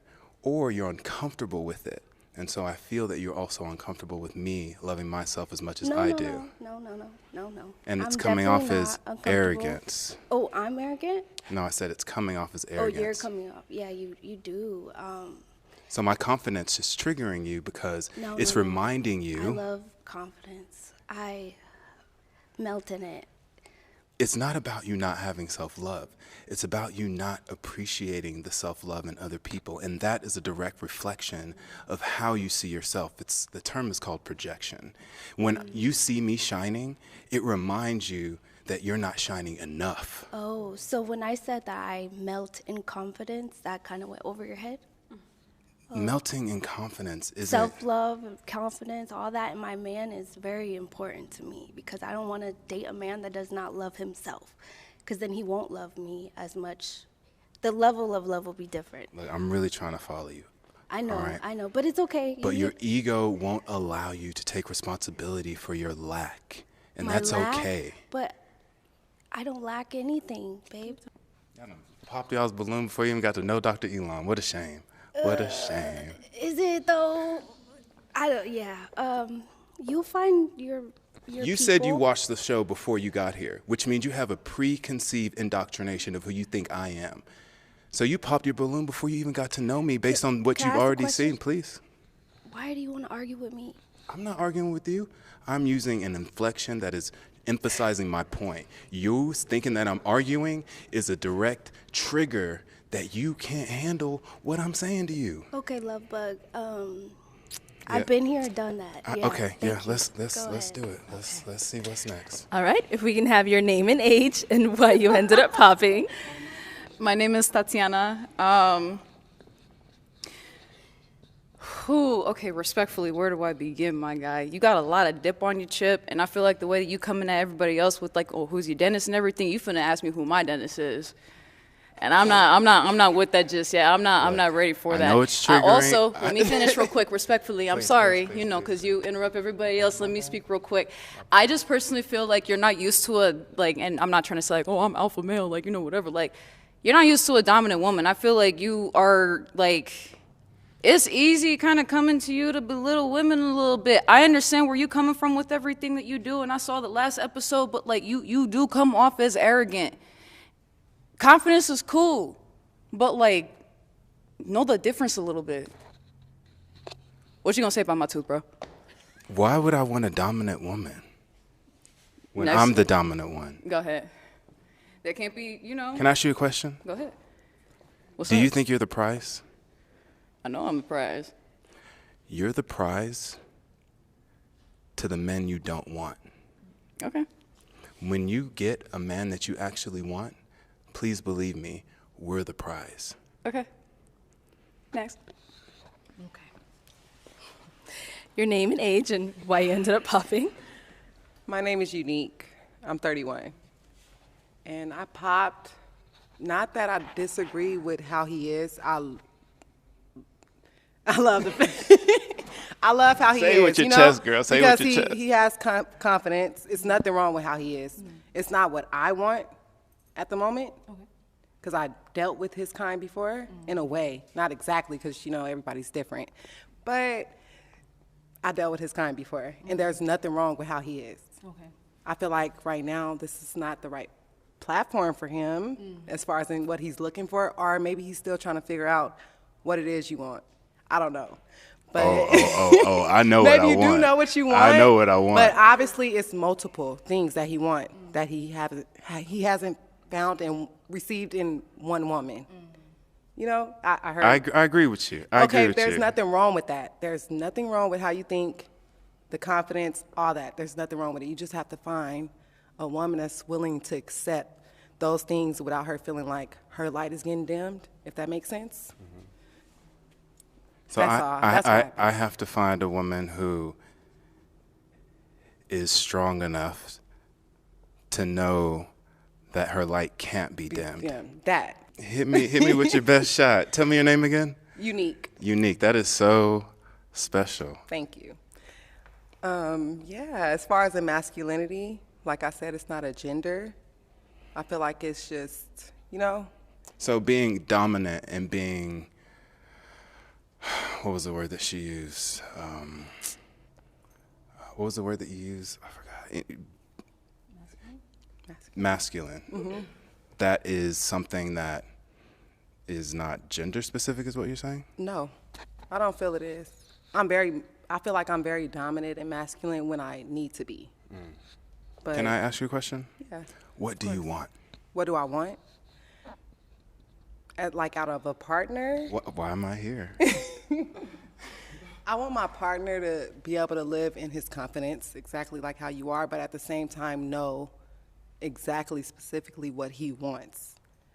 or you're uncomfortable with it. And so I feel that you're also uncomfortable with me loving myself as much as I do. No. And it's I'm coming off definitely as not uncomfortable. arrogance. Oh, I'm arrogant? No, I said it's coming off as arrogance. Oh, you're coming off. Yeah, you do. So my confidence is triggering you because it's reminding you. I love confidence. I melt in it. It's not about you not having self-love. It's about you not appreciating the self-love in other people. And that is a direct reflection of how you see yourself. The term is called projection. When you see me shining, it reminds you that you're not shining enough. Oh, so when I said that I melt in confidence, that kind of went over your head? Melting in confidence isn't... Self-love, confidence, all that in my man is very important to me because I don't want to date a man that does not love himself because then he won't love me as much. The level of love will be different. Look, I'm really trying to follow you. I know, right? I know, but it's okay. But your ego won't allow you to take responsibility for your lack, and that's okay. But I don't lack anything, babe. I done popped y'all's balloon before you even got to know Dr. Elon. What a shame. What a shame. Is it though? I don't. Yeah. You'll find your You said you watched the show before you got here, which means you have a preconceived indoctrination of who you think I am. So you popped your balloon before you even got to know me based on what you've already seen, please. Why do you want to argue with me? I'm not arguing with you. I'm using an inflection that is emphasizing my point. You thinking that I'm arguing is a direct trigger that you can't handle what I'm saying to you. Okay, love bug. I've been here, done that. Yeah, okay, yeah, thank you. let's Go do ahead. it. Let's see what's next. All right, if we can have your name and age and why you ended up popping. My name is Tatiana. Okay, respectfully, where do I begin, my guy? You got a lot of dip on your chip, and I feel like the way that you coming at everybody else with like, oh, who's your dentist and everything, you finna ask me who my dentist is. And I'm not with that just yet. I'm not ready for that. I know it's triggering. Also, let me finish real quick, respectfully. I'm sorry, you know, because you interrupt everybody else. Let me speak real quick. I just personally feel like you're not used to a, like, and I'm not trying to say like, oh, I'm alpha male, like, you know, whatever. Like, you're not used to a dominant woman. I feel like you are, like, it's easy kind of coming to you to belittle women a little bit. I understand where you coming from with everything that you do, and I saw the last episode, but, like, you do come off as arrogant. Confidence is cool, but, like, know the difference a little bit. What you gonna say about my tooth, bro? Why would I want a dominant woman when Next. I'm the dominant one? Go ahead. There can't be, you know. Can I ask you a question? Go ahead. What's Do up? you think you're the prize? I know I'm the prize. You're the prize to the men you don't want. Okay. When you get a man that you actually want, please believe me, we're the prize. Okay. Next. Okay. Your name and age and why you ended up popping. My name is Unique. I'm 31. And I popped, not that I disagree with how he is. I love I love how he is. Say it with your chest, girl. Say it with your chest. Because he has confidence. It's nothing wrong with how he is. It's not what I want at the moment. Because I dealt with his kind before, in a way. Not exactly, because, you know, everybody's different. But I dealt with his kind before, and there's nothing wrong with how he is. Okay. I feel like right now this is not the right platform for him as far as in what he's looking for, or maybe he's still trying to figure out what it is you want. I don't know. But I know what I want. Maybe you do know what you want. I know what I want. But obviously it's multiple things that he wants that he hasn't found and received in one woman. You know, I heard. I agree with you. I agree with there's you. nothing wrong with that. There's nothing wrong with how you think, the confidence, all that. There's nothing wrong with it. You just have to find a woman that's willing to accept those things without her feeling like her light is getting dimmed, if that makes sense. So That's all. That's what happens. I have to find a woman who is strong enough to know that her light can't be dimmed. Yeah, that. Hit me with your best shot. Tell me your name again. Unique. Unique. That is so special. Thank you. Yeah, as far as the masculinity, like I said, it's not a gender. I feel like it's just, you know. So being dominant and being, what was the word that she used? What was the word that you used? I forgot. Masculine. Mm-hmm. That is something that is not gender specific, is what you're saying? No, I don't feel it is. I feel like I'm very dominant and masculine when I need to be. But can I ask you a question? Yeah. What do you want? What do I want? Like out of a partner? Why am I here? I want my partner to be able to live in his confidence, exactly like how you are, but at the same time know exactly specifically what he wants.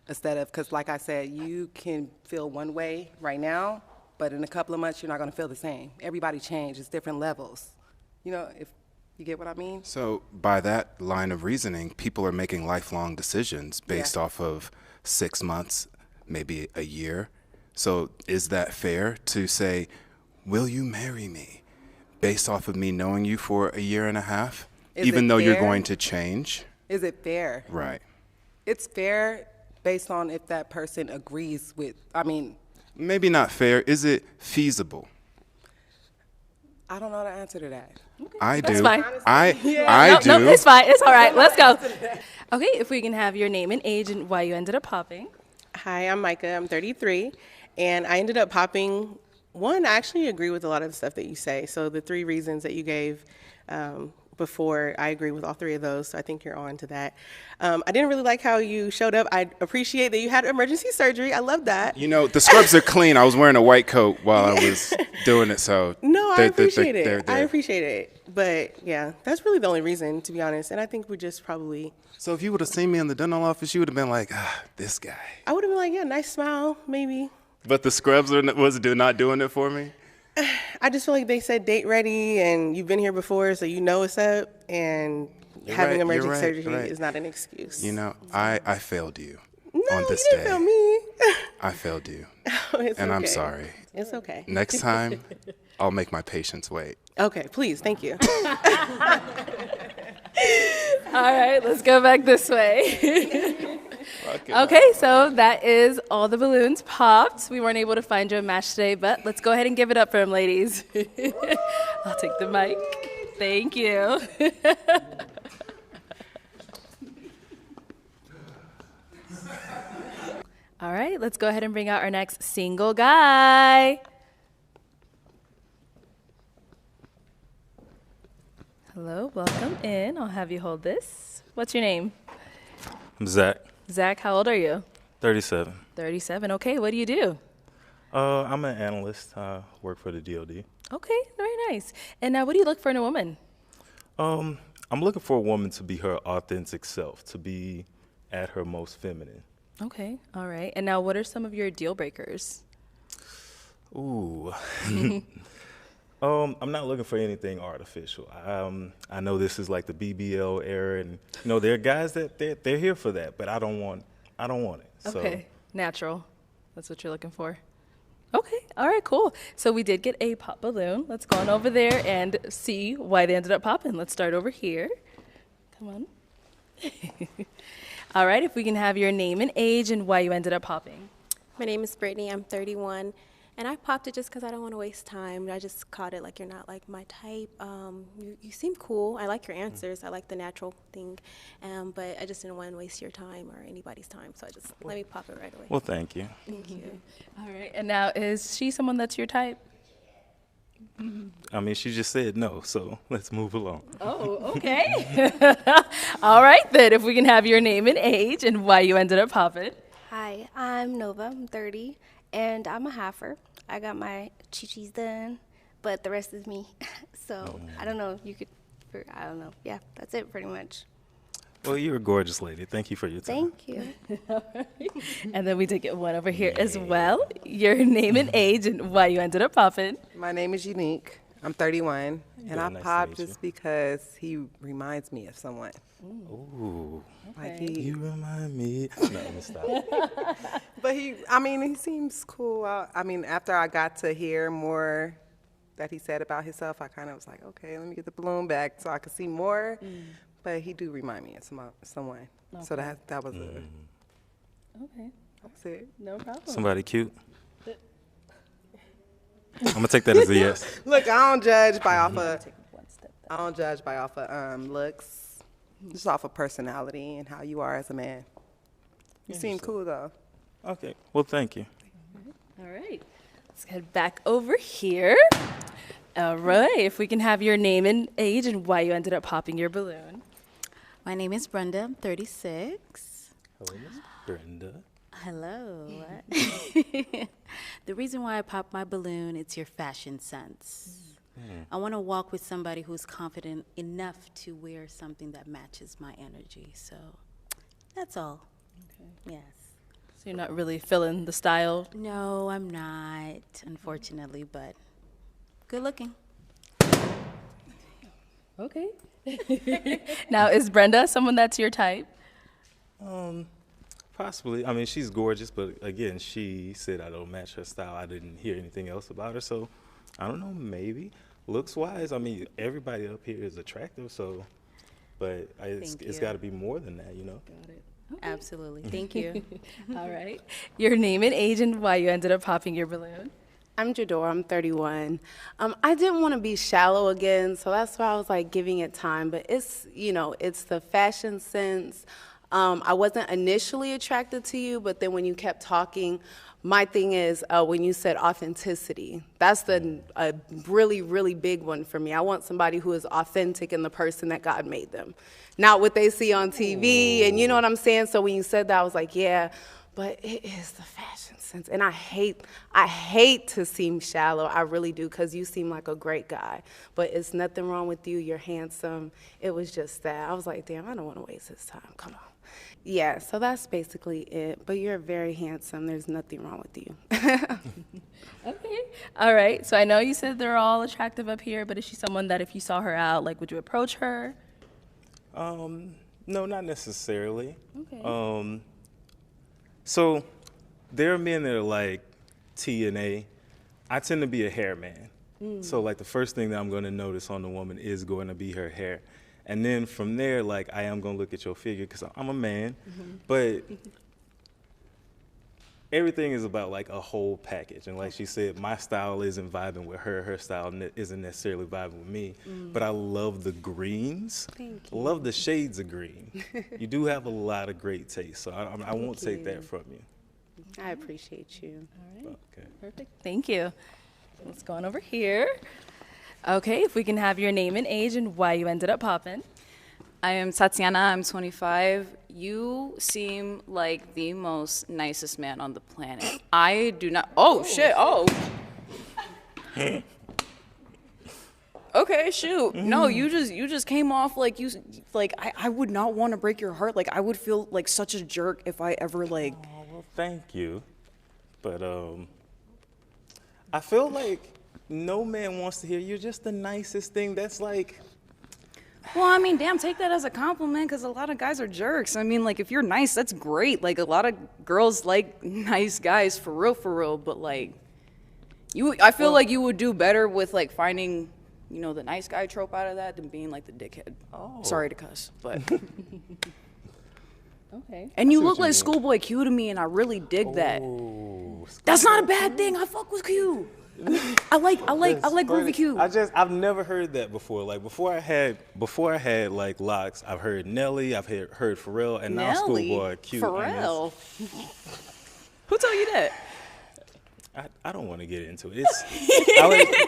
Instead of, because like I said, you can feel one way right now, but in a couple of months you're not going to feel the same. Everybody changes, different levels. You know, if you get what I mean? So by that line of reasoning, people are making lifelong decisions based off of 6 months, maybe a year. So is that fair to say, will you marry me based off of me knowing you for a year and a half, even though you're going to change? Is it fair? Right. It's fair based on if that person agrees with, maybe not fair. Is it feasible? I don't know the answer to that. Okay. I do. That's fine. I do. No, it's fine. It's all right. Let's go. Okay, if we can have your name and age and why you ended up popping. Hi, I'm Micah. I'm 33, and I ended up popping. One, I actually agree with a lot of the stuff that you say. So the 3 reasons that you gave before. I agree with all three of those, so I think you're on to that. I didn't really like how you showed up. I appreciate that you had emergency surgery. I love that. You know, the scrubs are clean. I was wearing a white coat while I was doing it, so. No, I appreciate it. I appreciate it. But yeah, that's really the only reason, to be honest. And I think we just probably. So if you would have seen me in the dental office, you would have been like, this guy. I would have been like, yeah, nice smile, maybe. But the scrubs was not doing it for me? I just feel like they said date ready and you've been here before, so you know what's up, and having emergency surgery is not an excuse. You know, I failed you on this you didn't day. fail me. I failed you. It's and okay. I'm sorry. It's okay. Next time, I'll make my patients wait. Okay, please, thank you. All right, let's go back this way. Okay, so that is all the balloons popped. We weren't able to find you a match today, but let's go ahead and give it up for him, ladies. I'll take the mic. Thank you. All right, let's go ahead and bring out our next single guy. Hello, welcome in. I'll have you hold this. What's your name? I'm Zach. Zach, how old are you? 37. 37. Okay, what do you do? I'm an analyst. I work for the DOD. Okay, very nice. And now, what do you look for in a woman? I'm looking for a woman to be her authentic self, to be at her most feminine. Okay, all right. And now, what are some of your deal breakers? Ooh. I'm not looking for anything artificial. I know this is like the BBL era, and you know there are guys that they're here for that, but I don't want it. So. Okay, natural. That's what you're looking for. Okay, all right, cool. So we did get a pop balloon. Let's go on over there and see why they ended up popping. Let's start over here. Come on. All right, if we can have your name and age and why you ended up popping. My name is Brittany. I'm 31. And I popped it just because I don't want to waste time. I just caught it like you're not like my type. You seem cool. I like your answers. I like the natural thing. But I just didn't want to waste your time or anybody's time. So I just let me pop it right away. Well, thank you. Thank you. All right. And now, is she someone that's your type? I mean, she just said no, so let's move along. Oh, okay. All right, then. If we can have your name and age and why you ended up popping. Hi, I'm Nova. I'm 30, and I'm a halfer. I got my chi-chis done, but the rest is me. So I don't know. You could, I don't know. Yeah, that's it pretty much. Well, you're a gorgeous lady. Thank you for your time. Thank you. And then we did get one over here as well. Your name and age and why you ended up popping. My name is Unique. I'm 31, and I popped just because he reminds me of someone. Ooh. Like you remind me. No, let me stop. But he seems cool. After I got to hear more that he said about himself, I kind of was like, okay, let me get the balloon back so I could see more. But he do remind me of someone. Okay. So that was Okay. That's it. No problem. Somebody cute? I'm gonna take that as a yes. Look, I don't judge by off of looks, just off of personality and how you are as a man. You seem cool though. Okay. Well, thank you. All right. Let's head back over here. All right. If we can have your name and age and why you ended up popping your balloon. My name is Brenda. I'm 36. Hello, Miss Brenda. Hello. The reason why I popped my balloon, it's your fashion sense. I want to walk with somebody who's confident enough to wear something that matches my energy. So that's all. Okay. Yes. So you're not really feeling the style? No, I'm not, unfortunately, but good looking. Okay. Now, is Brenda someone that's your type? Possibly. I mean, she's gorgeous, but again, she said I don't match her style. I didn't hear anything else about her, so I don't know, maybe. Looks-wise, I mean, everybody up here is attractive, so, but it's got to be more than that, you know? Got it. Okay. Absolutely. Thank you. All right. Your name and age and why you ended up popping your balloon. I'm Jador. I'm 31. I didn't want to be shallow again, so that's why I was like giving it time. But it's, it's the fashion sense. I wasn't initially attracted to you, but then when you kept talking My thing is, when you said authenticity, that's a really, really big one for me. I want somebody who is authentic in the person that God made them, not what they see on TV, and you know what I'm saying? So when you said that, I was like, yeah, but it is the fashion sense. And I hate to seem shallow, I really do, because you seem like a great guy. But it's nothing wrong with you, you're handsome. It was just that. I was like, damn, I don't want to waste his time, come on. Yeah, so that's basically it. But you're very handsome. There's nothing wrong with you. Okay. All right. So I know you said they're all attractive up here, but is she someone that if you saw her out, like, would you approach her? No, not necessarily. Okay. So there are men that are like T and A. I tend to be a hair man. So like the first thing that I'm going to notice on the woman is going to be her hair. And then from there, like, I am going to look at your figure because I'm a man. But everything is about, like, a whole package. And like she said, my style isn't vibing with her. Her style isn't necessarily vibing with me. But I love the greens. Thank I love the shades of green. You do have a lot of great taste. So I won't take that from you. I appreciate you. All right. Okay. Perfect. Thank you. Let's go on over here. Okay, if we can have your name and age and why you ended up popping. I am Tatiana, I'm 25. You seem like the most nicest man on the planet. I do not, oh shit, oh. Okay, shoot. No, you just came off like I would not want to break your heart. Like, I would feel like such a jerk if I ever like. Oh, well, thank you. But I feel like no man wants to hear you're just the nicest thing. That's like. Well, I mean, damn, take that as a compliment because a lot of guys are jerks. I mean, like, if you're nice, that's great. Like, a lot of girls like nice guys for real. But like, I feel like you would do better with like finding, you know, the nice guy trope out of that than being like the dickhead. Oh. Sorry to cuss, but. Okay. And you look like Schoolboy Q to me, and I really dig that. That's not a bad thing. I fuck with Q. I like Groovy Q. I've never heard that before. Like before I had like locks, I've heard Nelly, I've heard Pharrell, and now Schoolboy Q. Pharrell. Who told you that? I don't want to get into it.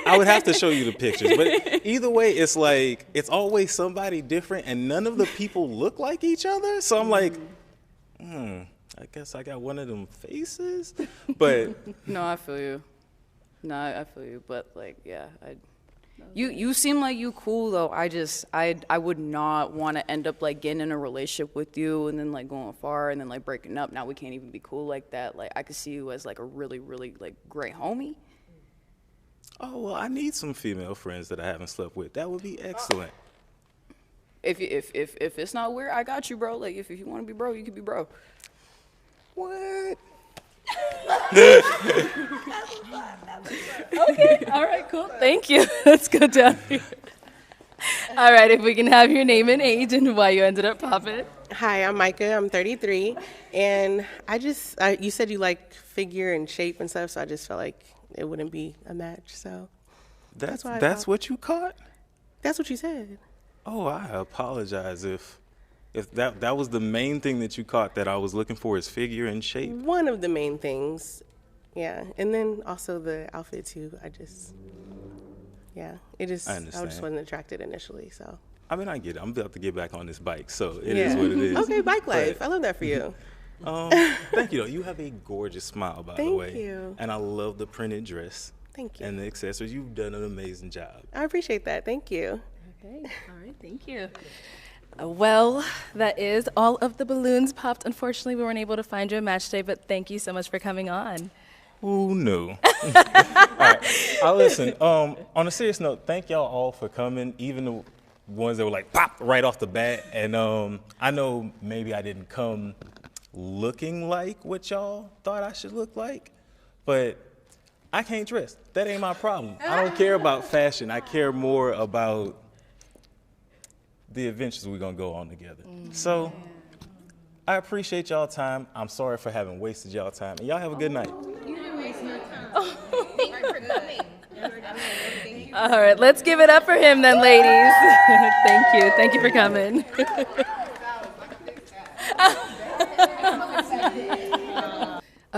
I would have to show you the pictures, but either way, it's like it's always somebody different, and none of the people look like each other. So I'm like, I guess I got one of them faces, but no, I feel you. No, I feel you, but like, yeah, you seem like you cool though. I would not want to end up like getting in a relationship with you and then like going far and then like breaking up. Now we can't even be cool like that. Like I could see you as like a really, really like great homie. Oh well, I need some female friends that I haven't slept with. That would be excellent. If it's not weird, I got you, bro. Like if you want to be bro, you can be bro. What? Okay, all right, cool. Thank you. Let's go down here. All right, if we can have your name and age and why you ended up popping. Hi, I'm Micah. I'm 33, and you said you like figure and shape and stuff, so I just felt like it wouldn't be a match. So that's why. That's what you caught? That's what you said. Oh, I apologize if that was the main thing that you caught that I was looking for is figure and shape. One of the main things, yeah, and then also the outfit too. I just wasn't attracted initially. So I mean, I get it. I'm about to get back on this bike, so it is what it is. Okay, bike life. I love that for you. Thank you, though. You have a gorgeous smile, by the way. Thank you. And I love the printed dress. Thank you. And the accessories. You've done an amazing job. I appreciate that. Thank you. Okay, all right, thank you. Well, that is all of the balloons popped. Unfortunately, we weren't able to find you a match today, but thank you so much for coming on. Oh, no. All right. Listen, on a serious note, thank y'all all for coming, even the ones that were like, pop, right off the bat. And I know maybe I didn't come looking like what y'all thought I should look like, but I can't dress. That ain't my problem. I don't care about fashion. I care more about the adventures we're going to go on together. So I appreciate y'all time. I'm sorry for having wasted y'all time. And y'all have a good night. You didn't waste no time. Thank you for coming. All right, let's give it up for him then, ladies. Thank you. Thank you for coming.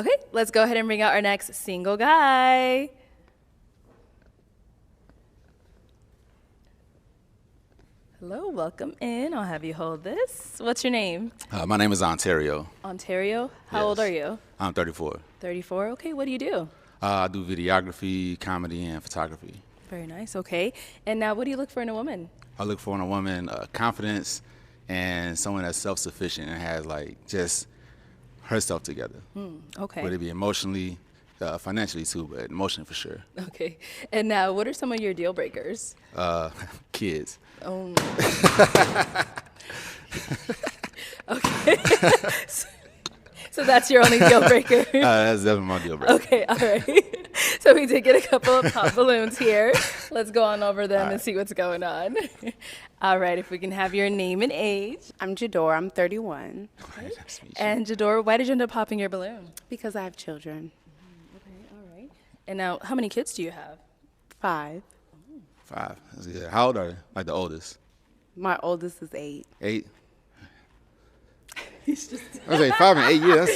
Okay, let's go ahead and bring out our next single guy. Hello, welcome in. I'll have you hold this. What's your name? My name is Ontario. Ontario. How old are you? I'm 34. 34. Okay, what do you do? I do videography, comedy, and photography. Very nice. Okay. And now, what do you look for in a woman? I look for in a woman confidence and someone that's self-sufficient and has like just herself together. Okay. Whether it be emotionally, financially too, but emotionally for sure. Okay. And now, what are some of your deal breakers? Kids. Oh. Okay. So that's your only deal breaker. That's definitely my deal breaker. Okay, all right. So we did get a couple of pop balloons here. Let's go on over them and see what's going on. All right, if we can have your name and age. I'm Jador. I'm 31. Okay. And Jador, why did you end up popping your balloon? Because I have children. Okay, all right. And now, how many kids do you have? 5. 5. That's good. How old are they? Like the oldest? My oldest is 8. 8? I was like 5 and 8 years.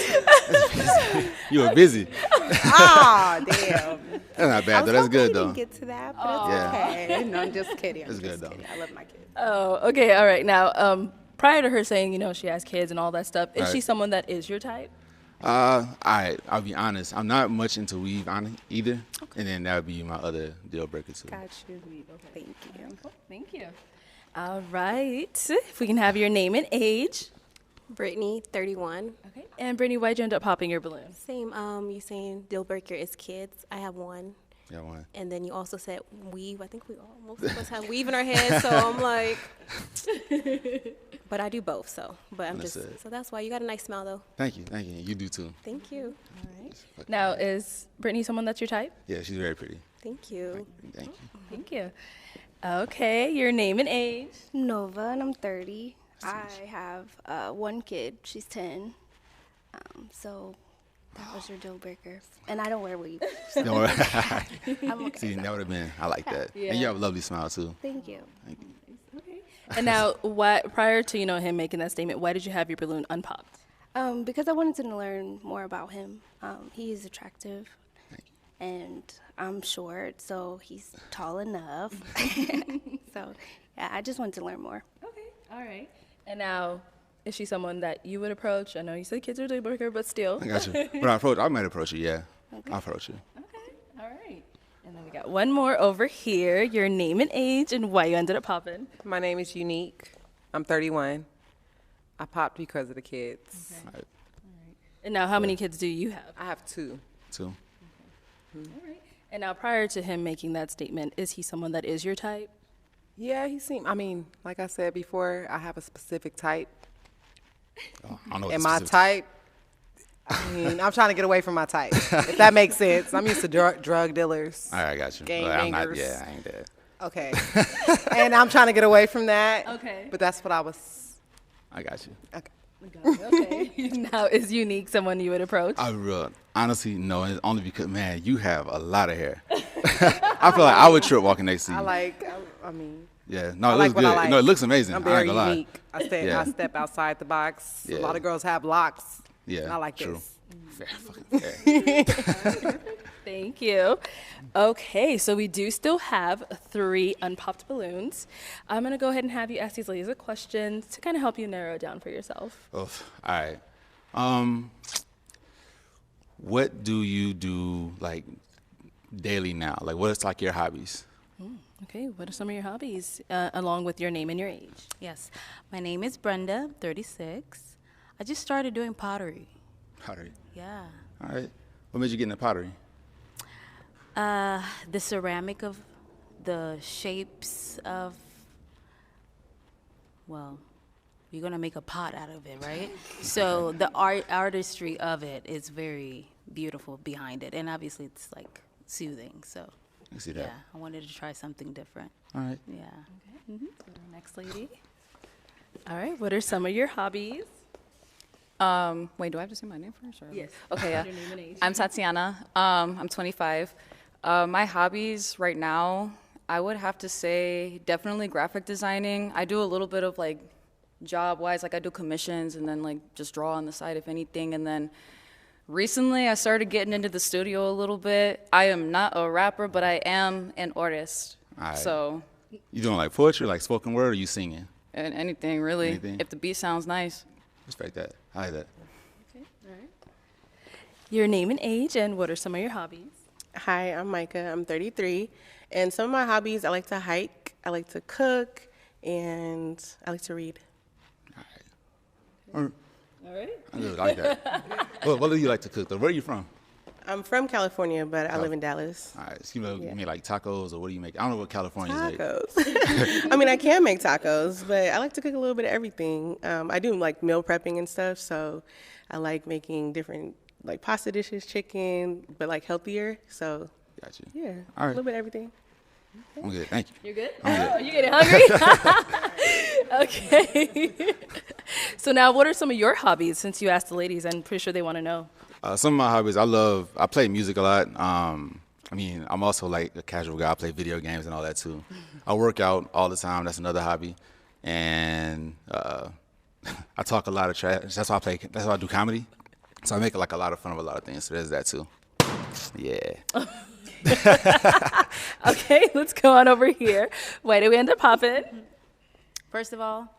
That's busy. You were busy. Oh, damn. That's not bad though. That's good though. I didn't get to that, but it's okay. No, I'm just kidding. That's good though. I love my kids. Oh, okay, all right. Now, prior to her saying, she has kids and all that stuff, is she Right. someone that is your type? I'll be honest. I'm not much into weave on either, and then that would be my other deal breaker too. Got you. Thank you. Thank you. All right. If we can have your name and age. Brittany, 31. Okay. And Brittany, why'd you end up popping your balloon? Same. You saying deal breaker is kids. I have one. Yeah, one. And then you also said weave. I think most of us have weave in our head. So I'm like, but I do both. So that's why you got a nice smile though. Thank you. You do too. Thank you. All right. Now, is Brittany someone that's your type? Yeah, she's very pretty. Thank you. Thank you. Thank you. Okay, your name and age. Nova, and I'm 30. I have one kid. She's 10. So that was your deal breaker. And I don't wear weave. So Don't worry. I'm okay. See, that would have been. I like that. Yeah. And you have a lovely smile too. Thank you. Thank you. Okay. And now, prior to him making that statement, why did you have your balloon unpopped? Because I wanted to learn more about him. He is attractive. And I'm short, so he's tall enough. So, yeah, I just wanted to learn more. Okay. All right. And now, is she someone that you would approach? I know you said kids are a deal breaker, but still. I got you. I might approach you. Yeah, Okay. I'll approach you. Okay. All right. And then we got one more over here. Your name and age and why you ended up popping. My name is Unique. I'm 31. I popped because of the kids. Okay. All right. And now, how many kids do you have? I have 2. 2. All right. And now, prior to him making that statement, is he someone that is your type? Yeah, like I said before, I have a specific type. Oh, I don't know what And the my specific- type, I'm trying to get away from my type, if that makes sense. I'm used to drug dealers. All right, I got you. Gang I'm not. bangers. Yeah, I ain't that. Okay. And I'm trying to get away from that. Okay. But that's what I was. I got you. Okay. Okay. Now, is Unique someone you would approach? Honestly, no. And it's only because, man, you have a lot of hair. I feel like I would trip walking next to you. Yeah, no, I it like looks what good. I like. No, it looks amazing. I'm I ain't very gonna lie. unique. I step outside the box. Yeah. A lot of girls have locks. Yeah, And I like true. this. Fair, fucking fair. Thank you. Okay, so we do still have 3 unpopped balloons. I'm going to go ahead and have you ask these ladies a question to kind of help you narrow it down for yourself. Oof. All right. What do you do like daily now? Like, what's like your hobbies? Okay, what are some of your hobbies, along with your name and your age? Yes. My name is Brenda, 36. I just started doing pottery. Pottery. Yeah. All right. What made you get into pottery? The ceramic of the shapes of, well, you're going to make a pot out of it, right? So the artistry of it is very beautiful behind it. And obviously it's like soothing. So I see that. yeah, I wanted to try something different. All right. Yeah. Okay. Go to the next lady. All right, what are some of your hobbies? Wait, do I have to say my name first? Or? Yes. Okay, yeah. Your name and age. I'm Tatiana. I'm 25. My hobbies right now, I would have to say definitely graphic designing. I do a little bit of like job-wise, like I do commissions and then like just draw on the side if anything. And then Recently, I started getting into the studio a little bit. I am not a rapper, but I am an artist. All right. So. You doing like poetry, like spoken word, or you singing? And anything, really. Anything? If the beat sounds nice. Respect that. I like that. Okay, all right. Your name and age, and what are some of your hobbies? Hi, I'm Micah. I'm 33. And some of my hobbies, I like to hike, I like to cook, and I like to read. All right. All right. I really like that. What do you like to cook, though? Where are you from? I'm from California, but I live in Dallas. All right. So you make like tacos, or what do you make? I don't know what California is like. Tacos. I mean, I can make tacos, but I like to cook a little bit of everything. I do like meal prepping and stuff, so I like making different like pasta dishes, chicken, but like healthier. So, got you. Yeah, all right. A little bit of everything. I'm good. Thank you. You're good? I'm good. You getting hungry? Okay. So now, what are some of your hobbies? Since you asked the ladies, I'm pretty sure they want to know. Some of my hobbies, I play music a lot. I mean, I'm also like a casual guy. I play video games and all that too. I work out all the time. That's another hobby. And I talk a lot of trash. That's why I do comedy. So I make like a lot of fun of a lot of things. So there's that too. Yeah. Okay, let's go on over here. Why did we end up popping? First of all,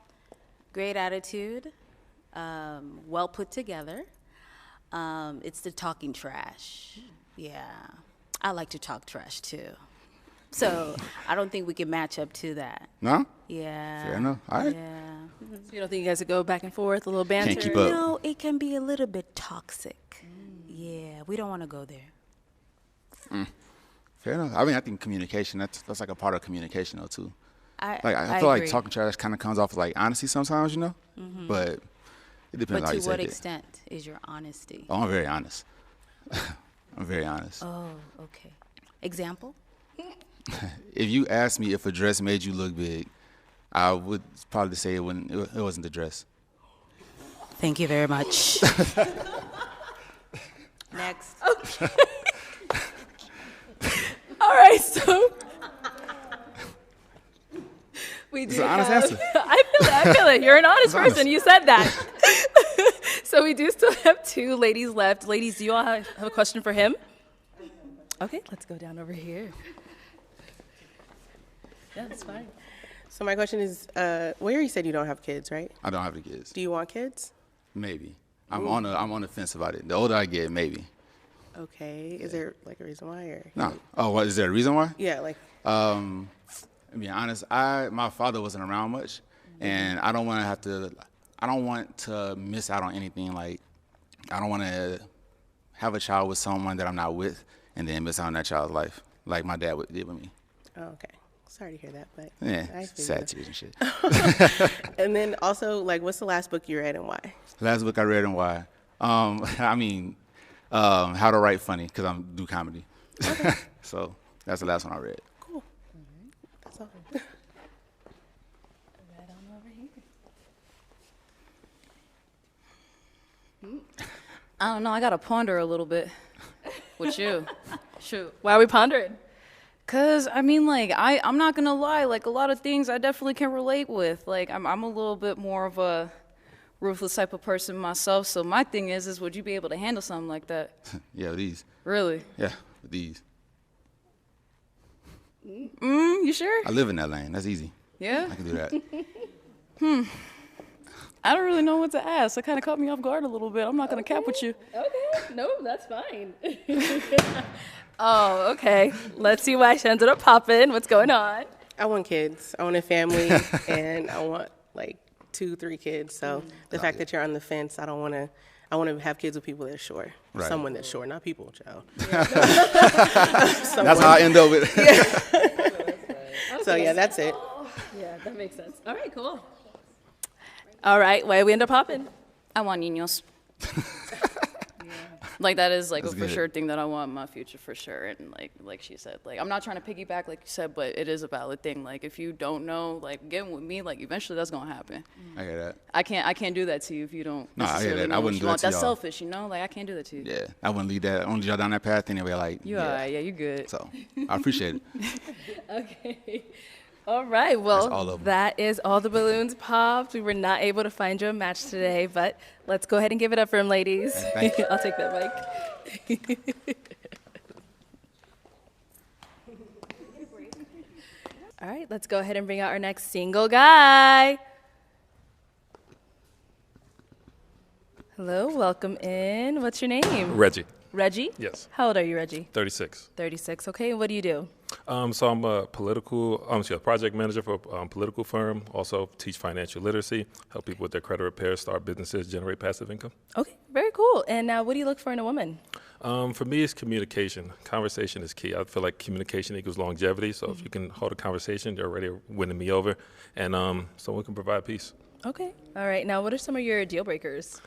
great attitude, well put together. It's the talking trash. Yeah, I like to talk trash too. So I don't think we can match up to that. No? Yeah. Fair enough. All right. Yeah. So you don't think you guys would go back and forth, a little banter? Can't keep up. No, it can be a little bit toxic. Yeah, we don't want to go there. Fair enough. I mean, I think communication, that's like a part of communication though too. I feel like agree. talking trash kind of comes off as like honesty sometimes, you know? Mhm. But it depends But how you to take what it. extent is your honesty? Oh, I'm very honest. I'm very honest. Oh, okay. Example? If you asked me if a dress made you look big, I would probably say it wasn't the dress. Thank you very much. Next. Okay. All right, so we do. It's an honest have, answer. I feel it. You're an honest It's honest. person. You said that. So we do still have two ladies left. Ladies, do you all have a question for him? Okay, let's go down over here. Yeah, that's fine. So my question is, where you said you don't have kids, right? I don't have the kids. Do you want kids? Maybe. I'm on the fence about it. The older I get, maybe. Okay. Is there like a reason why, or? No. Oh, what, is there a reason why? Yeah, like. To be honest, my father wasn't around much, and I don't want to miss out on anything. Like, I don't want to have a child with someone that I'm not with, and then miss out on that child's life, like my dad did with me. Oh, okay. Sorry to hear that, but Yeah, I feel sad you. tears and shit. And then also, like, what's the last book you read and why? Last book I read and why? How to Write Funny, because I do comedy. Okay. So that's the last one I read. Cool. That's all. Right on over here. I don't know. I got to ponder a little bit with you. Shoot. Why are we pondering? Cause I mean, like I'm not gonna lie. Like a lot of things I definitely can relate with. Like I'm a little bit more of a ruthless type of person myself. So my thing is would you be able to handle something like that? Yeah, with these. Really? Yeah, with these. You sure? I live in that lane. That's easy. Yeah. I can do that. I don't really know what to ask. That kind of caught me off guard a little bit. I'm not gonna cap with you. Okay. No, that's fine. Oh, okay. Let's see why she ended up popping. What's going on? I want kids. I want a family, and I want like 2-3 kids. So the fact that you're on the fence, I want to have kids with people that are sure. Right. Someone that's sure, not people, child. That's how I end up with it. Yeah. So yeah, that's it. Yeah, that makes sense. All right, cool. All right, why we end up popping? I want niños. Like that is like That's a for good. sure thing that I want in my future for sure. And like she said, like I'm not trying to piggyback like you said, but it is a valid thing. Like if you don't know, like getting with me, like eventually that's gonna happen. I hear that. I can't do that to you if you don't. No, I hear necessarily that. know I what wouldn't you do that want. to That's y'all. selfish, you know. Like I can't do that to you. Yeah, I wouldn't lead that. I wouldn't lead y'all down that path anyway. Like, You alright? Yeah, you good. So I appreciate it. Okay. All right, well, all of 'em. that is all the balloons popped. We were not able to find you a match today, but let's go ahead and give it up for him, ladies. Thank you. I'll take that mic. All right, let's go ahead and bring out our next single guy. Hello, welcome in. What's your name? Reggie. Reggie? Yes. How old are you, Reggie? 36. 36, okay. And what do you do? So I'm a project manager for a political firm. Also teach financial literacy, help people with their credit repair, start businesses, generate passive income. Okay, very cool. And now what do you look for in a woman? For me, it's communication. Conversation is key. I feel like communication equals longevity. So if you can hold a conversation, you're already winning me over. And someone can provide peace. Okay. All right. Now, what are some of your deal breakers?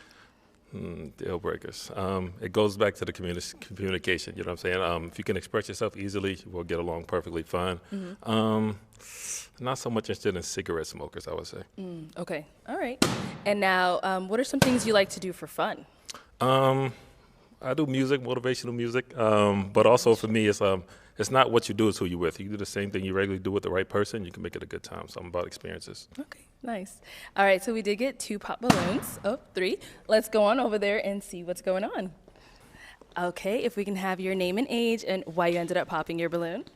Deal breakers. It goes back to the communication. You know what I'm saying? If you can express yourself easily, we'll get along perfectly fine. Not so much interested in cigarette smokers, I would say. Okay. All right. And now, what are some things you like to do for fun? I do music, motivational music, but also for me, it's not what you do, it's who you're with. You do the same thing you regularly do with the right person, you can make it a good time. So I'm about experiences. Okay, nice. All right, so we did get 2 pop balloons. Oh, 3. Let's go on over there and see what's going on. Okay, if we can have your name and age and why you ended up popping your balloon.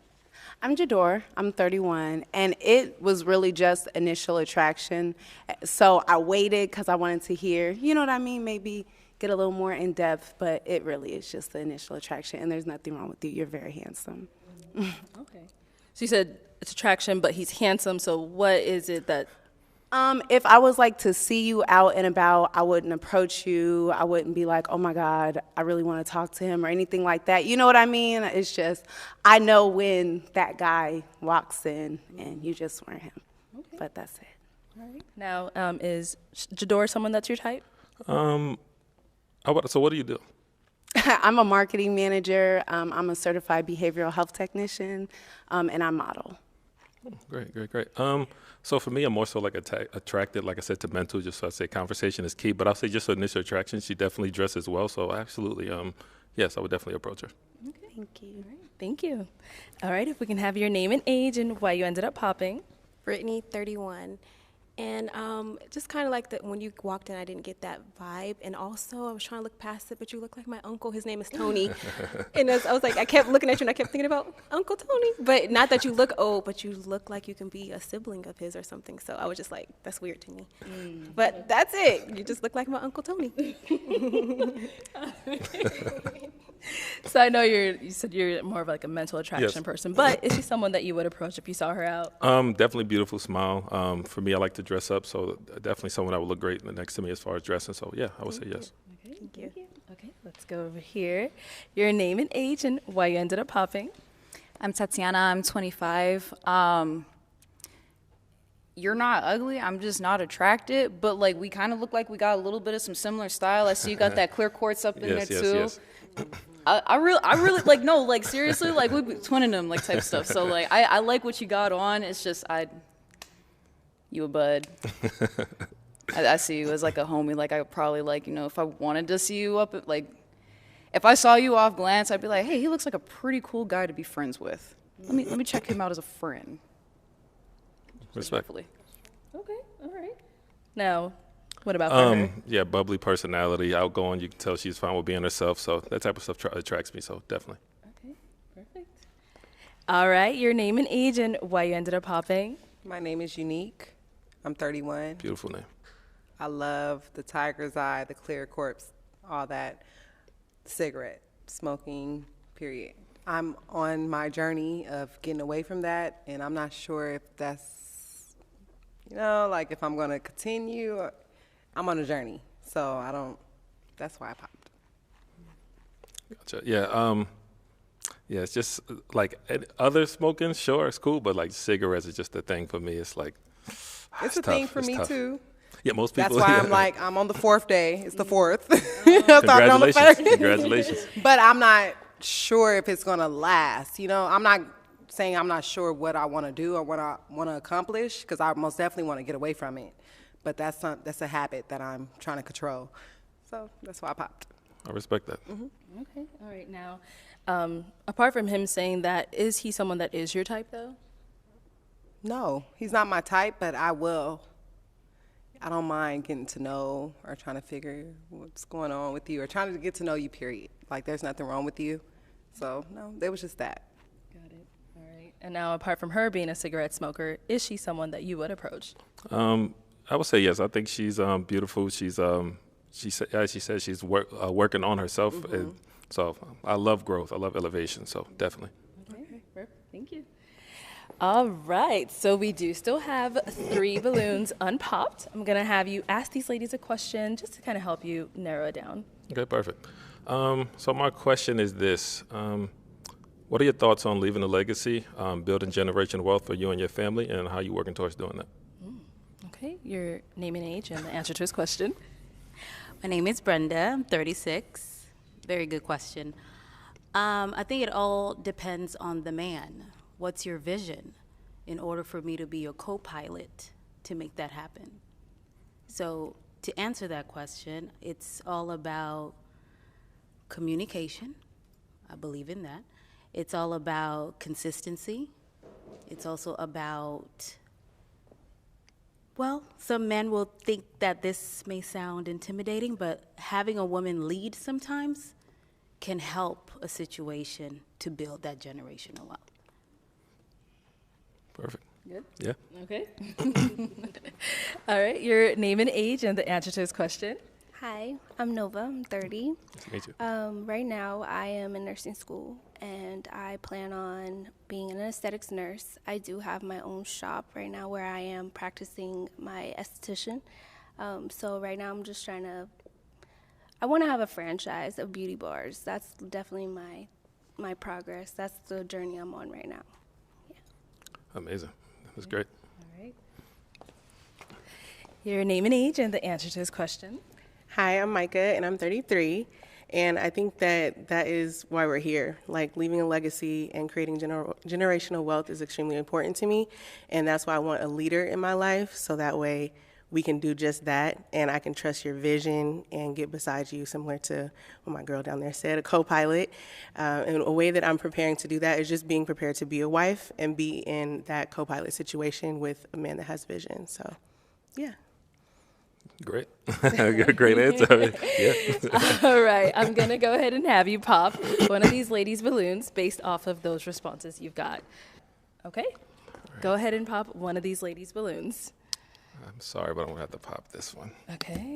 I'm Jador, I'm 31, and it was really just initial attraction. So I waited because I wanted to hear, you know what I mean, maybe get a little more in depth, but it really is just the initial attraction, and there's nothing wrong with you. You're very handsome. Okay. So you said it's attraction, but he's handsome, so what is it that... If I was like to see you out and about, I wouldn't approach you. I wouldn't be like, oh my God, I really want to talk to him or anything like that. You know what I mean? It's just, I know when that guy walks in and you just weren't him. Okay. But that's it. All right. Now, is Jador someone that's your type? So what do you do? I'm a marketing manager. I'm a certified behavioral health technician, and I model. Great. So for me, I'm more so like attracted, like I said, to mental. Just so I say conversation is key, but I'll say just initial attraction. She definitely dresses well, so absolutely, yes, I would definitely approach her. Okay. Thank you. All right. Thank you. All right, if we can have your name and age and why you ended up popping. Brittany, 31. And just kind of like that when you walked in, I didn't get that vibe. And also, I was trying to look past it, but you look like my uncle. His name is Tony. And I was like, I kept looking at you, and I kept thinking about Uncle Tony. But not that you look old, but you look like you can be a sibling of his or something. So I was just like, that's weird to me. But that's it. You just look like my Uncle Tony. So I know you said you're more of like a mental attraction Yes. person, but is she someone that you would approach if you saw her out? Definitely beautiful smile. For me, I like to dress up, so definitely someone that would look great next to me as far as dressing. So yeah, I would say yes. Okay, thank you. Okay, let's go over here. Your name and age and why you ended up popping. I'm Tatiana, I'm 25. You're not ugly, I'm just not attracted, but like we kind of look like we got a little bit of some similar style. I see you got that clear quartz up in there too. Yes. I really like, no, like seriously, like we be twinning them like type stuff. So like I like what you got on. It's just you a bud. I see you as like a homie. Like I would probably like, you know, if I wanted to see you up at like, if I saw you off glance, I'd be like, hey, he looks like a pretty cool guy to be friends with. Let me check him out as a friend. Respectfully. Okay, all right. Now, what about for her? Yeah, bubbly personality, outgoing. You can tell she's fine with being herself. So that type of stuff attracts me. So definitely. Okay, perfect. All right, your name and age and why you ended up popping. My name is Unique. I'm 31. Beautiful name. I love the tiger's eye, the clear corpse, all that. Cigarette smoking, period. I'm on my journey of getting away from that, and I'm not sure if that's, you know, like if I'm going to continue. I'm on a journey, so that's why I popped. Gotcha. Yeah. Yeah, it's just like other smoking, sure, it's cool, but like cigarettes is just a thing for me. It's like, it's a thing for me too. Yeah, most people. That's why I'm like, I'm on the 4th day. It's the 4th. Started on the 1st. Congratulations. But I'm not sure if it's going to last. You know, I'm not saying I'm not sure what I want to do or what I want to accomplish, because I most definitely want to get away from it. But that's a habit that I'm trying to control. So that's why I popped. I respect that. Mm-hmm. Okay. All right. Now, apart from him saying that, is he someone that is your type, though? No, he's not my type, but I don't mind getting to know or trying to figure what's going on with you or trying to get to know you, period. Like, there's nothing wrong with you. So, no, it was just that. Got it. All right. And now, apart from her being a cigarette smoker, is she someone that you would approach? I would say yes. I think she's beautiful. She's as she said, she's working on herself. And so I love growth. I love elevation. So definitely. Okay, perfect. Thank you. All right, so we do still have 3 balloons unpopped. I'm gonna have you ask these ladies a question just to kind of help you narrow it down. Okay, perfect. So my question is this. What are your thoughts on leaving a legacy, building generational wealth for you and your family, and how you working towards doing that? Okay, your name and age and the answer to his question. My name is Brenda. I'm 36. Very good question. I think it all depends on the man. What's your vision in order for me to be your co-pilot to make that happen? So to answer that question, it's all about communication. I believe in that. It's all about consistency. It's also about, well, some men will think that this may sound intimidating, but having a woman lead sometimes can help a situation to build that generational wealth. Perfect. Good? Yeah. Okay. All right, your name and age and the answer to his question. Hi, I'm Nova. I'm 30. Nice to meet you. Right now, I am in nursing school, and I plan on being an aesthetics nurse. I do have my own shop right now where I am practicing my esthetician. So right now, I'm just I want to have a franchise of beauty bars. That's definitely my progress. That's the journey I'm on right now. Amazing. That was great. All right. Your name and age and the answer to his question. Hi, I'm Micah, and I'm 33. And I think that is why we're here. Like, leaving a legacy and creating generational wealth is extremely important to me. And that's why I want a leader in my life, so that way we can do just that. And I can trust your vision and get beside you, similar to what my girl down there said, a co-pilot. And a way that I'm preparing to do that is just being prepared to be a wife and be in that co-pilot situation with a man that has vision. So, yeah. Great. Great answer. Yeah. All right, I'm going to go ahead and have you pop one of these ladies' balloons based off of those responses you've got. Okay? Right. Go ahead and pop one of these ladies' balloons. I'm sorry, but I'm going to have to pop this one. Okay.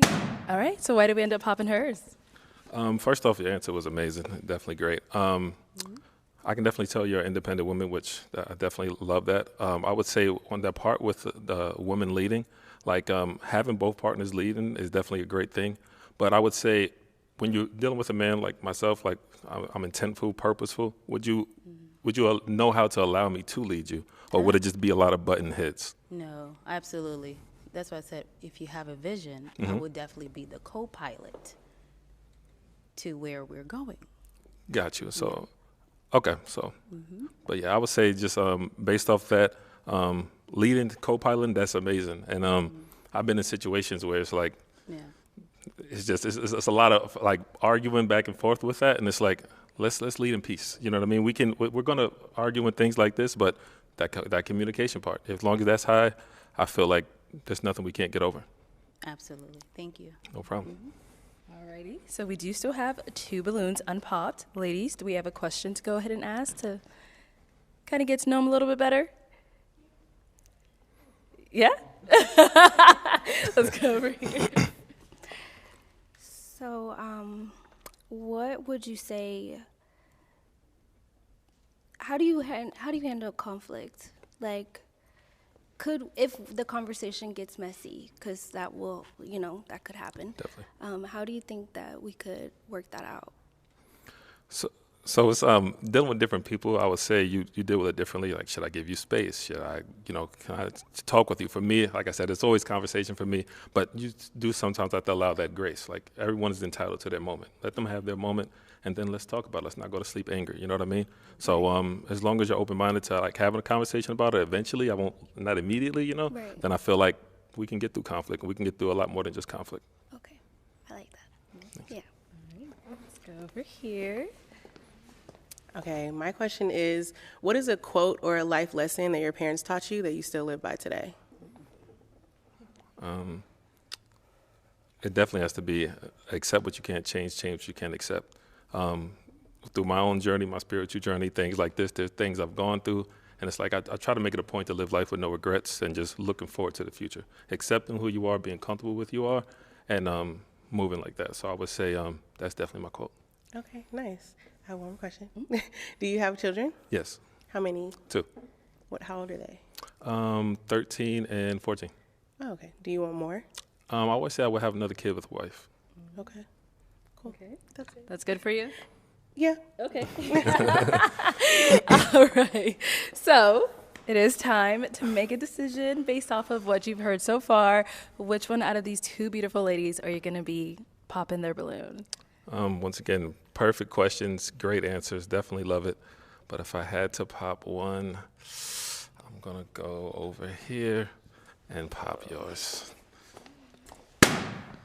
All right, so why did we end up popping hers? First off, your answer was amazing. Definitely great. I can definitely tell you're an independent woman, which I definitely love that. I would say on that part with the woman leading, like having both partners leading is definitely a great thing. But I would say when you're dealing with a man like myself, like I'm intentful, purposeful, would you know how to allow me to lead you? Or would it just be a lot of button hits? No, absolutely. That's why I said if you have a vision, I would definitely be the co-pilot to where we're going. Got you. So, okay. So, but yeah, I would say just based off that, leading, co-piloting, that's amazing. And I've been in situations where it's like, it's a lot of like arguing back and forth with that, and it's like let's lead in peace. You know what I mean? We're gonna argue with things like this, but that communication part, as long as that's high, I feel like there's nothing we can't get over. Absolutely. Thank you. No problem. Alrighty, so we do still have 2 balloons unpopped. Ladies, do we have a question to go ahead and ask to kind of get to know them a little bit better? Yeah? Let's go over here. So, what would you say, how do you handle conflict? Like, if the conversation gets messy, because that will, that could happen. Definitely. How do you think that we could work that out? So it's dealing with different people. I would say you deal with it differently. Like, should I give you space? Should I, can I talk with you? For me, like I said, it's always conversation for me. But you do sometimes have to allow that grace. Like, everyone is entitled to their moment. Let them have their moment, and then let's talk about it. Let's not go to sleep angry. You know what I mean? So as long as you're open-minded to like having a conversation about it, eventually, not immediately, Right. then I feel like we can get through conflict, and we can get through a lot more than just conflict. Okay, I like that. Thanks. Yeah. All right, let's go over here. Okay, my question is, what is a quote or a life lesson that your parents taught you that you still live by today? It definitely has to be accept what you can't change, change what you can't accept. Through my own journey, my spiritual journey, things like this, there's things I've gone through, and it's like I try to make it a point to live life with no regrets and just looking forward to the future, accepting who you are, being comfortable with who you are, and moving like that. So I would say that's definitely my quote. Okay, nice. I have one more question. Do you have children? Yes. How many? 2. How old are they? 13 and 14. Oh, okay. Do you want more? I always say I would have another kid with a wife. Okay. Cool. Okay. That's it. That's good for you? Yeah. Okay. All right. So it is time to make a decision based off of what you've heard so far. Which one out of these 2 beautiful ladies are you going to be popping their balloon? Once again, perfect questions, great answers, definitely love it. But if I had to pop one, I'm going to go over here and pop yours.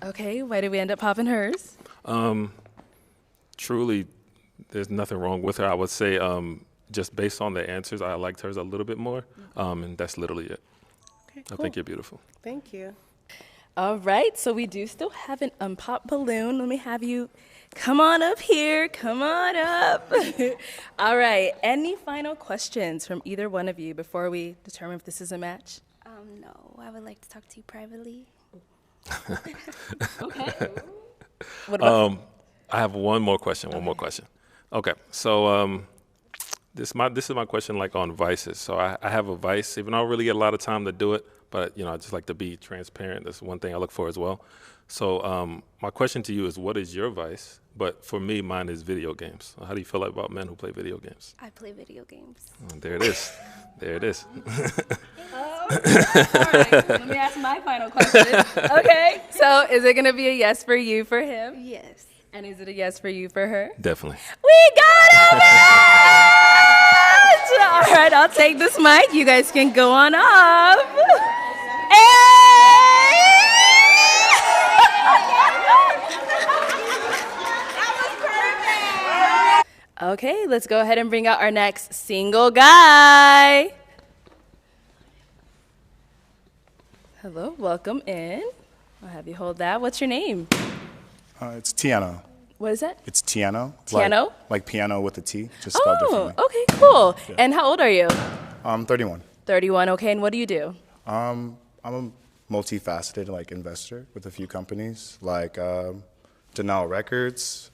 Okay, why did we end up popping hers? Truly, there's nothing wrong with her. I would say just based on the answers, I liked hers a little bit more, and that's literally it. Okay, I cool. think you're beautiful. Thank you. All right, so we do still have an unpopped balloon. Let me have you come on up here. Come on up. All right, any final questions from either one of you before we determine if this is a match? No, I would like to talk to you privately. Okay. What about I have one more question. Okay, so this is my question, like on vices. So I have a vice, even though I don't really get a lot of time to do it, but I just like to be transparent. That's one thing I look for as well. So my question to you is, what is your vice? But for me, mine is video games. How do you feel about men who play video games? I play video games. Oh, there it is. There it is. All right, let me ask my final question. Okay, so is it going to be a yes for you for him? Yes. And is it a yes for you for her? Definitely. We got a match! All right, I'll take this mic. You guys can go on off. Okay, let's go ahead and bring out our next single guy. Hello, welcome in. I'll have you hold that. What's your name? It's Tiano. What is that? It's Tiano. Tiano? Like piano with a T, just spelled differently. Okay, cool. Yeah. And how old are you? 31. 31, okay. And what do you do? I'm a multifaceted investor with a few companies like Denal Records,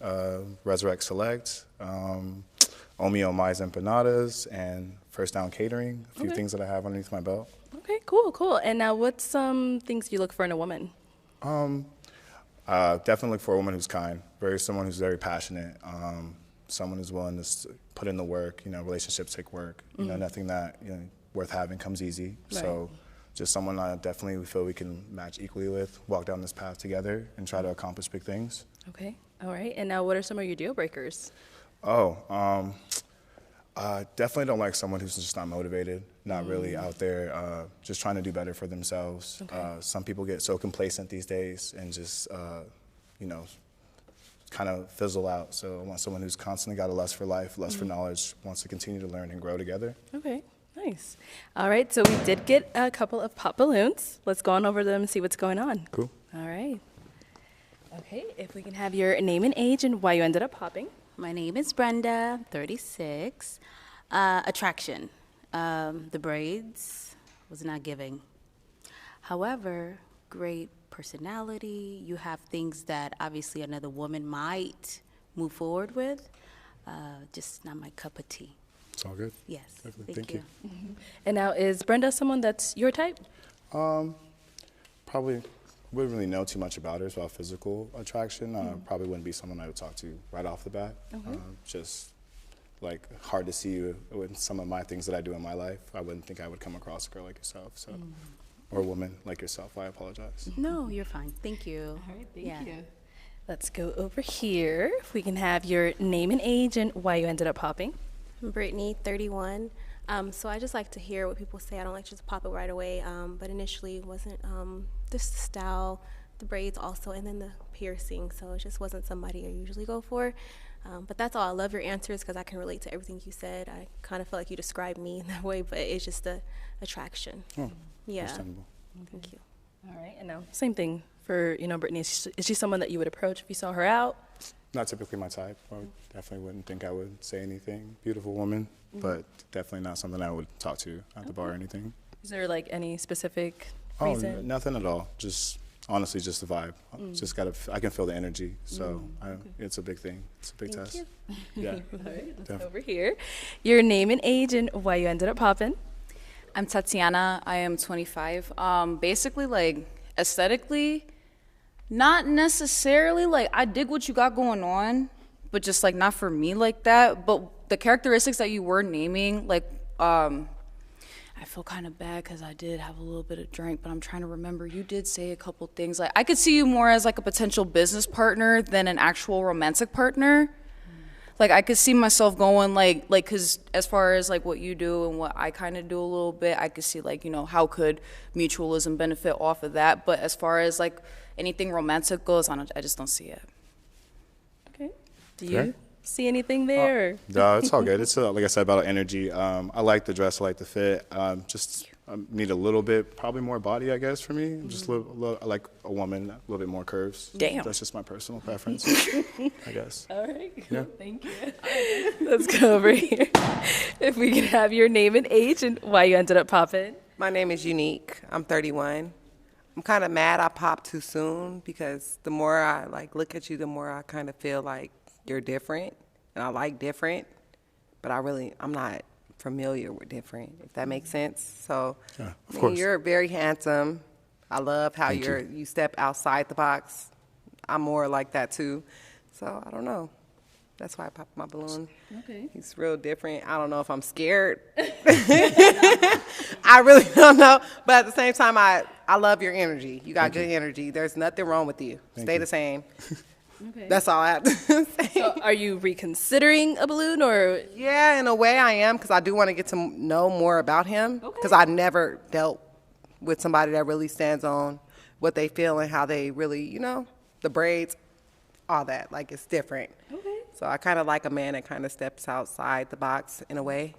Resurrect Select, Omeo Mais Empanadas, and First Down Catering. A few things that I have underneath my belt. Okay, cool. And now what's some things you look for in a woman? Definitely look for a woman who's kind, someone who's very passionate, someone who's willing to put in the work. Relationships take work. Nothing that worth having comes easy. Right. So just someone I definitely feel we can match equally with, walk down this path together, and try to accomplish big things. Okay, all right. And now what are some of your deal breakers? Definitely don't like someone who's just not motivated, not really out there, just trying to do better for themselves. Okay. Some people get so complacent these days and just, kind of fizzle out. So I want someone who's constantly got a lust for life, lust for knowledge, wants to continue to learn and grow together. Okay, nice. All right, so we did get a couple of pop balloons. Let's go on over them and see what's going on. Cool. All right. Okay, if we can have your name and age and why you ended up popping. My name is Brenda, 36. Attraction. The braids was not giving. However, great personality. You have things that obviously another woman might move forward with. Just not my cup of tea. It's all good. Yes. Definitely. Thank you. Mm-hmm. And now, is Brenda someone that's your type? Probably wouldn't really know too much about her, about physical attraction. Probably wouldn't be someone I would talk to right off the bat. Okay. Just hard to see you with some of my things that I do in my life. I wouldn't think I would come across a girl like yourself, so or a woman like yourself. I apologize. No, you're fine. Thank you. All right, thank you. Let's go over here. If we can have your name and age and why you ended up popping. I'm Brittany, 31. So I just like to hear what people say. I don't like to just pop it right away. But initially it wasn't just the style, the braids also, and then the piercing. So it just wasn't somebody I usually go for. But that's all. I love your answers because I can relate to everything you said. I kind of feel like you described me in that way, but it's just the attraction. Oh, yeah. understandable. Thank you. All right, and now same thing for Brittany. Is she someone that you would approach if you saw her out? Not typically my type. I definitely wouldn't think I would say anything. Beautiful woman, but definitely not something I would talk to at the bar or anything. Is there like any specific Oh, reason? nothing at all. Just honestly, just the vibe. Just I can feel the energy. So it's a big thing. It's a big Thank test. you. Yeah. All right, let's Def- go over here. Your name and age and why you ended up popping. I'm Tatiana. I am 25. Basically, like, aesthetically, not necessarily, like, I dig what you got going on, but just, like, not for me like that. But the characteristics that you were naming, like, I feel kind of bad because I did have a little bit of drink, but I'm trying to remember. You did say a couple things. Like, I could see you more as, like, a potential business partner than an actual romantic partner. Like, I could see myself going, like, because as far as, like, what you do and what I kind of do a little bit, I could see, like, how could mutualism benefit off of that? But as far as, like, anything romantic goes, I just don't see it. Okay. Do you see anything there? Or? No, it's all good. It's like I said about energy. I like the dress, I like the fit. Just need a little bit, probably more body, I guess, for me. I'm just I like a woman, a little bit more curves. Damn. That's just my personal preference, I guess. All right. Yeah. Thank you. Let's go over here. If we could have your name and age and why you ended up popping. My name is Unique. I'm 31. I'm kind of mad I popped too soon because the more I look at you, the more I kind of feel like you're different, and I like different, but I'm not familiar with different, if that makes sense. So yeah, of course. You're very handsome. I love how you step outside the box. I'm more like that too. So I don't know. That's why I popped my balloon. Okay. He's real different. I don't know if I'm scared. I really don't know. But at the same time, I love your energy. You got good energy. There's nothing wrong with you. Stay the same. Okay. That's all I have to say. So are you reconsidering a balloon or? Yeah, in a way I am, because I do want to get to know more about him, because I never dealt with somebody that really stands on what they feel and how they really, the braids, all that. Like, it's different. Okay. So I kind of like a man that kind of steps outside the box in a way.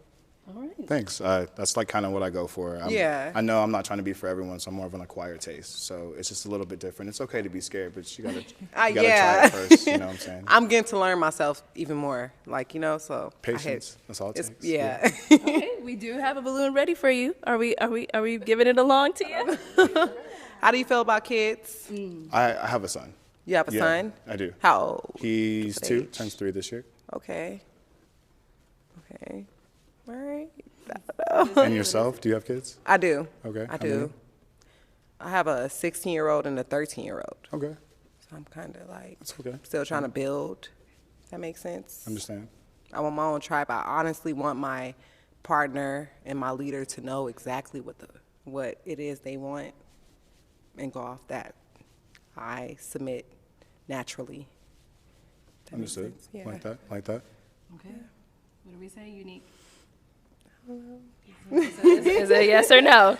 All right. Thanks. That's like kind of what I go for. I know I'm not trying to be for everyone, so I'm more of an acquired taste. So it's just a little bit different. It's okay to be scared, but you gotta try it first. You know what I'm saying? I'm getting to learn myself even more, so patience. That's all it takes. Yeah. Okay, we do have a balloon ready for you. Are we giving it along to you? How do you feel about kids? I have a son. You have a son? I do. How old? He's 2, turns 3 this year. Okay. All right. And yourself? Do you have kids? I do. Okay. I do. I have a 16-year-old and a 13-year-old. Okay. So I'm kind of That's okay. still trying to build. If that makes sense. Understand. I want my own tribe. I honestly want my partner and my leader to know exactly what it is they want and go off that. I submit naturally. Understood. Yeah. Like that. Okay. What do we say? Unique. Is it a yes or no?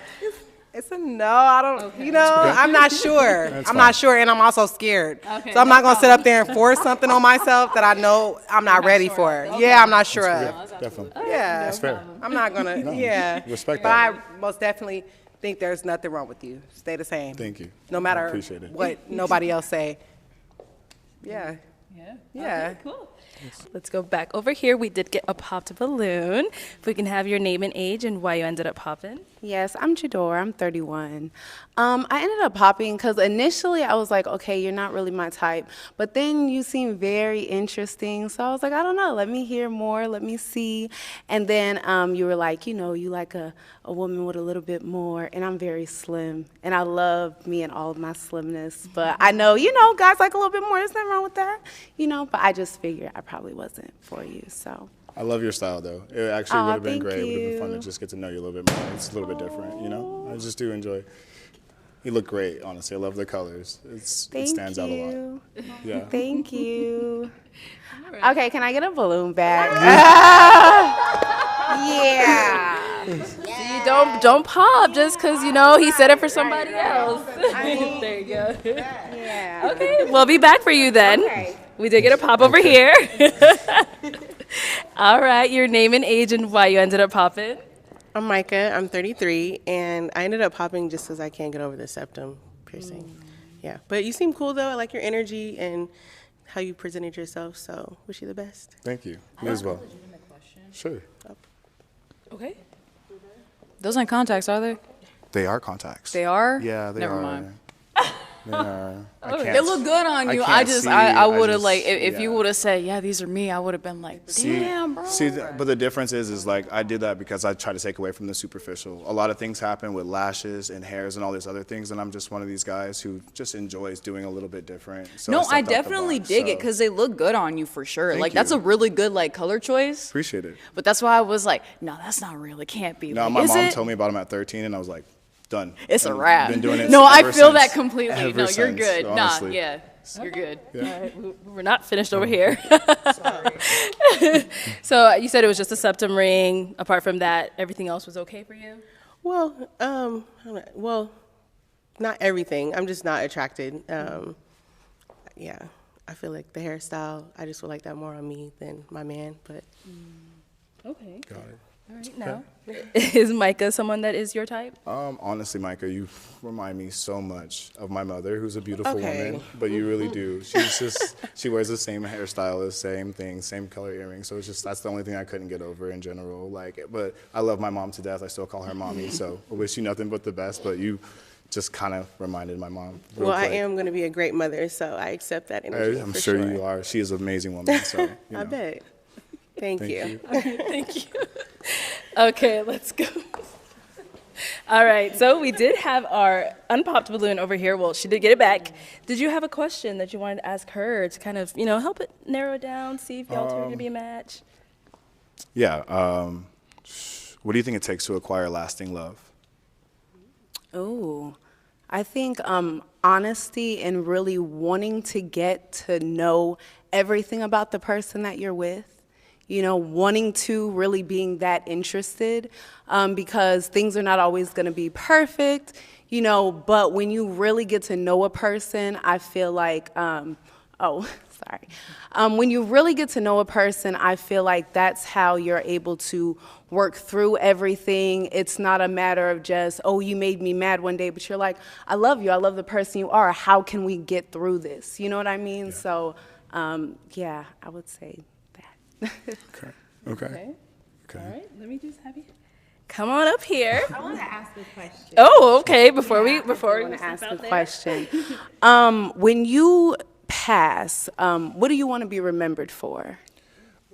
It's a no. I don't. Okay. I'm not sure. That's I'm fine. not sure, and I'm also scared. Okay, So I'm not no gonna sit up there and force something on myself that I know I'm not ready for. Okay. Yeah, I'm not sure of. Definitely. Yeah, That's fair. I'm not gonna. Yeah, Respect but that. I most definitely think there's nothing wrong with you. Stay the same. Thank you. No matter Appreciate it. what nobody else say. Yeah. Okay, cool. Let's go back over here. We did get a popped balloon. If we can have your name and age and why you ended up popping. Yes, I'm Jador. I'm 31. I ended up popping because initially I was like, okay, you're not really my type. But then you seem very interesting. So I was like, I don't know. Let me hear more. Let me see. And then you were like, you like a woman with a little bit more. And I'm very slim. And I love me and all of my slimness. But I know, guys like a little bit more. There's nothing wrong with that. But I just figured I probably wasn't for you. So. I love your style, though. It actually would have been thank great. It would have been fun you. to just get to know you a little bit more. It's a little bit different, I just do enjoy. You look great, honestly. I love the colors. It stands out a lot. Yeah. Thank you. Okay, can I get a balloon back? Yeah. See, don't pop just because, he said it for somebody else. There you go. Yeah. Okay, we'll be back for you then. Okay. We did get a pop over here. All right, your name and age and why you ended up popping. I'm Micah. I'm 33, and I ended up popping just because I can't get over the septum piercing. Yeah, but you seem cool, though. I like your energy and how you presented yourself, so wish you the best. Thank you. Me as well. Sure. Okay. Those aren't contacts, are they? They are contacts. They are? Yeah, they Never are. mind. They are. They look good on you. I would have like if you would have said, yeah, these are me, I would have been like, damn, bro. But the difference is like I did that because I try to take away from the superficial. A lot of things happen with lashes and hairs and all these other things, and I'm just one of these guys who just enjoys doing a little bit different. So no, I stepped out the definitely box, dig it so. because they look good on you for sure. Thank Like that's you. a really good like color choice. Appreciate it. But that's why I was like, no, that's not real. It can't be. No, like, my is mom it? told me about them at 13, and I was like, done. It's a And wrap. Been doing it No, I ever feel since. that completely. Ever No, you're since, good. honestly. Nah, yeah, you're good. All right, we're not finished over here. So you said it was just a septum ring. Apart from that, everything else was okay for you? Well, not everything. I'm just not attracted. Yeah, I feel like the hairstyle, I just would like that more on me than my man, but. Okay. Got it. All right, now, is Micah someone that is your type? Honestly, Micah, you remind me so much of my mother, who's a beautiful Okay. woman, but you really do. She wears the same hairstyle, the same thing, same color earrings. So it's just, that's the only thing I couldn't get over in general. Like, but I love my mom to death. I still call her mommy. So I wish you nothing but the best, but you just kind of reminded my mom. real Well, I quick. am going to be a great mother, so I accept that energy. I'm for sure you are. She is an amazing woman. So, you know. I bet. Thank you. Thank you. Okay, let's go. All right, so we did have our unpopped balloon over here. Well, she did get it back. Did you have a question that you wanted to ask her to kind of, help it narrow it down, see if y'all two are going to be a match? Yeah. What do you think it takes to acquire lasting love? Oh, I think honesty and really wanting to get to know everything about the person that you're with. Wanting to really being that interested because things are not always going to be perfect, but when you really get to know a person, I feel like, when you really get to know a person, I feel like that's how you're able to work through everything. It's not a matter of just, oh, you made me mad one day, but you're like, I love you. I love the person you are. How can we get through this? You know what I mean? Yeah. So, yeah, I would say Okay. All right, let me just have you come on up here. I want to ask a question. Oh, okay. Before we ask a question, when you pass, what do you want to be remembered for?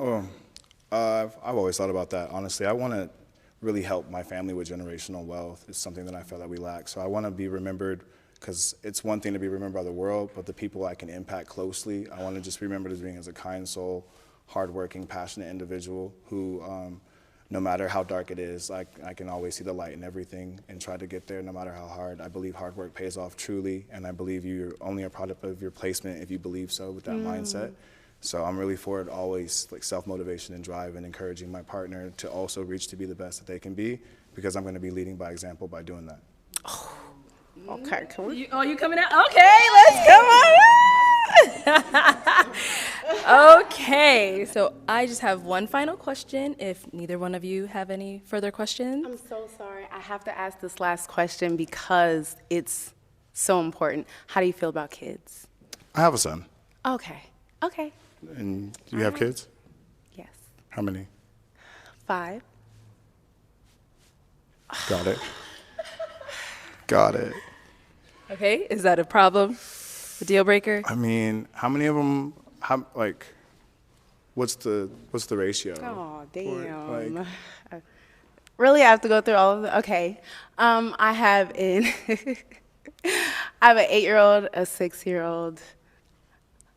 I've always thought about that. Honestly, I want to really help my family with generational wealth. It's something that I feel that we lack. So I want to be remembered because it's one thing to be remembered by the world, but the people I can impact closely, I want to just be remembered as being as a kind soul, hardworking, passionate individual who, no matter how dark it is, I can always see the light in everything and try to get there no matter how hard. I believe hard work pays off truly, and I believe you're only a product of your placement if you believe so with that mindset. So I'm really for it always, like self-motivation and drive and encouraging my partner to also reach to be the best that they can be because I'm going to be leading by example by doing that. Okay, can we? You coming out? Okay, let's come on. Okay, so I just have one final question. If neither one of you have any further questions. I'm so sorry. I have to ask this last question because it's so important. How do you feel about kids? I have a son. Okay. And you have kids? Yes. How many? 5. Got it. Got it. Okay, is that a problem? A deal breaker? I mean, how many of them? What's the ratio? Oh, damn. Like, Really, I have to go through all of them? Okay. I have an 8-year-old, a 6-year-old,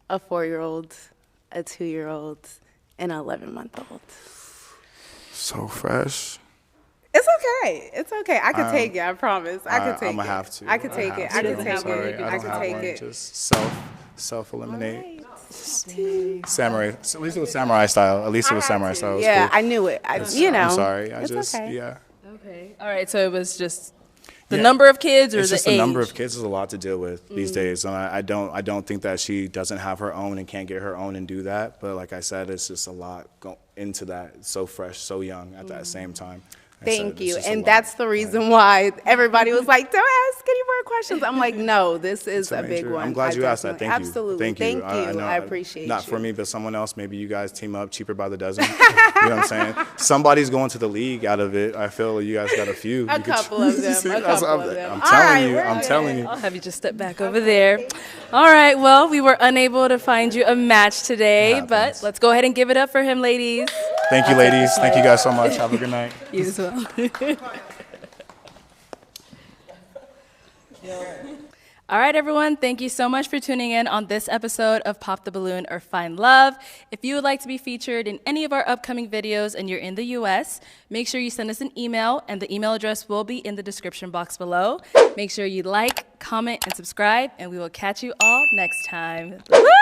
a 4-year-old, a 2-year-old, and an 11-month-old. so fresh. It's okay. It's okay. I can take it. I promise. I can take it. I'm gonna have to. I can take it. I can take it. I can take it. Just self-eliminate. Samurai. At least it was samurai style. At least it was samurai style. It was Yeah, cool. I knew it. I'm you know. sorry. It's okay. Yeah. Okay. All right, so it was just The number of kids or it's the just age? The number of kids is a lot to deal with these days, and I don't think that she doesn't have her own and can't get her own and do that. But like I said, it's just a lot into that. So fresh, so young at that same time. Thank you. And that's the reason why everybody was like, don't ask any more questions. I'm like, no, this is a big one. I'm glad you asked that. Thank you. Absolutely. Thank you. I appreciate it. Not for me, but someone else. Maybe you guys team up, cheaper by the dozen. You know what I'm saying? Somebody's going to the league out of it. I feel you guys got a few. A couple of them. I'm telling you. I'm telling you. I'll have you just step back over there. All right. Well, we were unable to find you a match today, but let's go ahead and give it up for him, ladies. Thank you, ladies. Thank you guys so much. Have a good night. You as well. All right, everyone. Thank you so much for tuning in on this episode of Pop the Balloon or Find Love. If you would like to be featured in any of our upcoming videos and you're in the U.S., make sure you send us an email, and the email address will be in the description box below. Make sure you like, comment, and subscribe, and we will catch you all next time. Woo!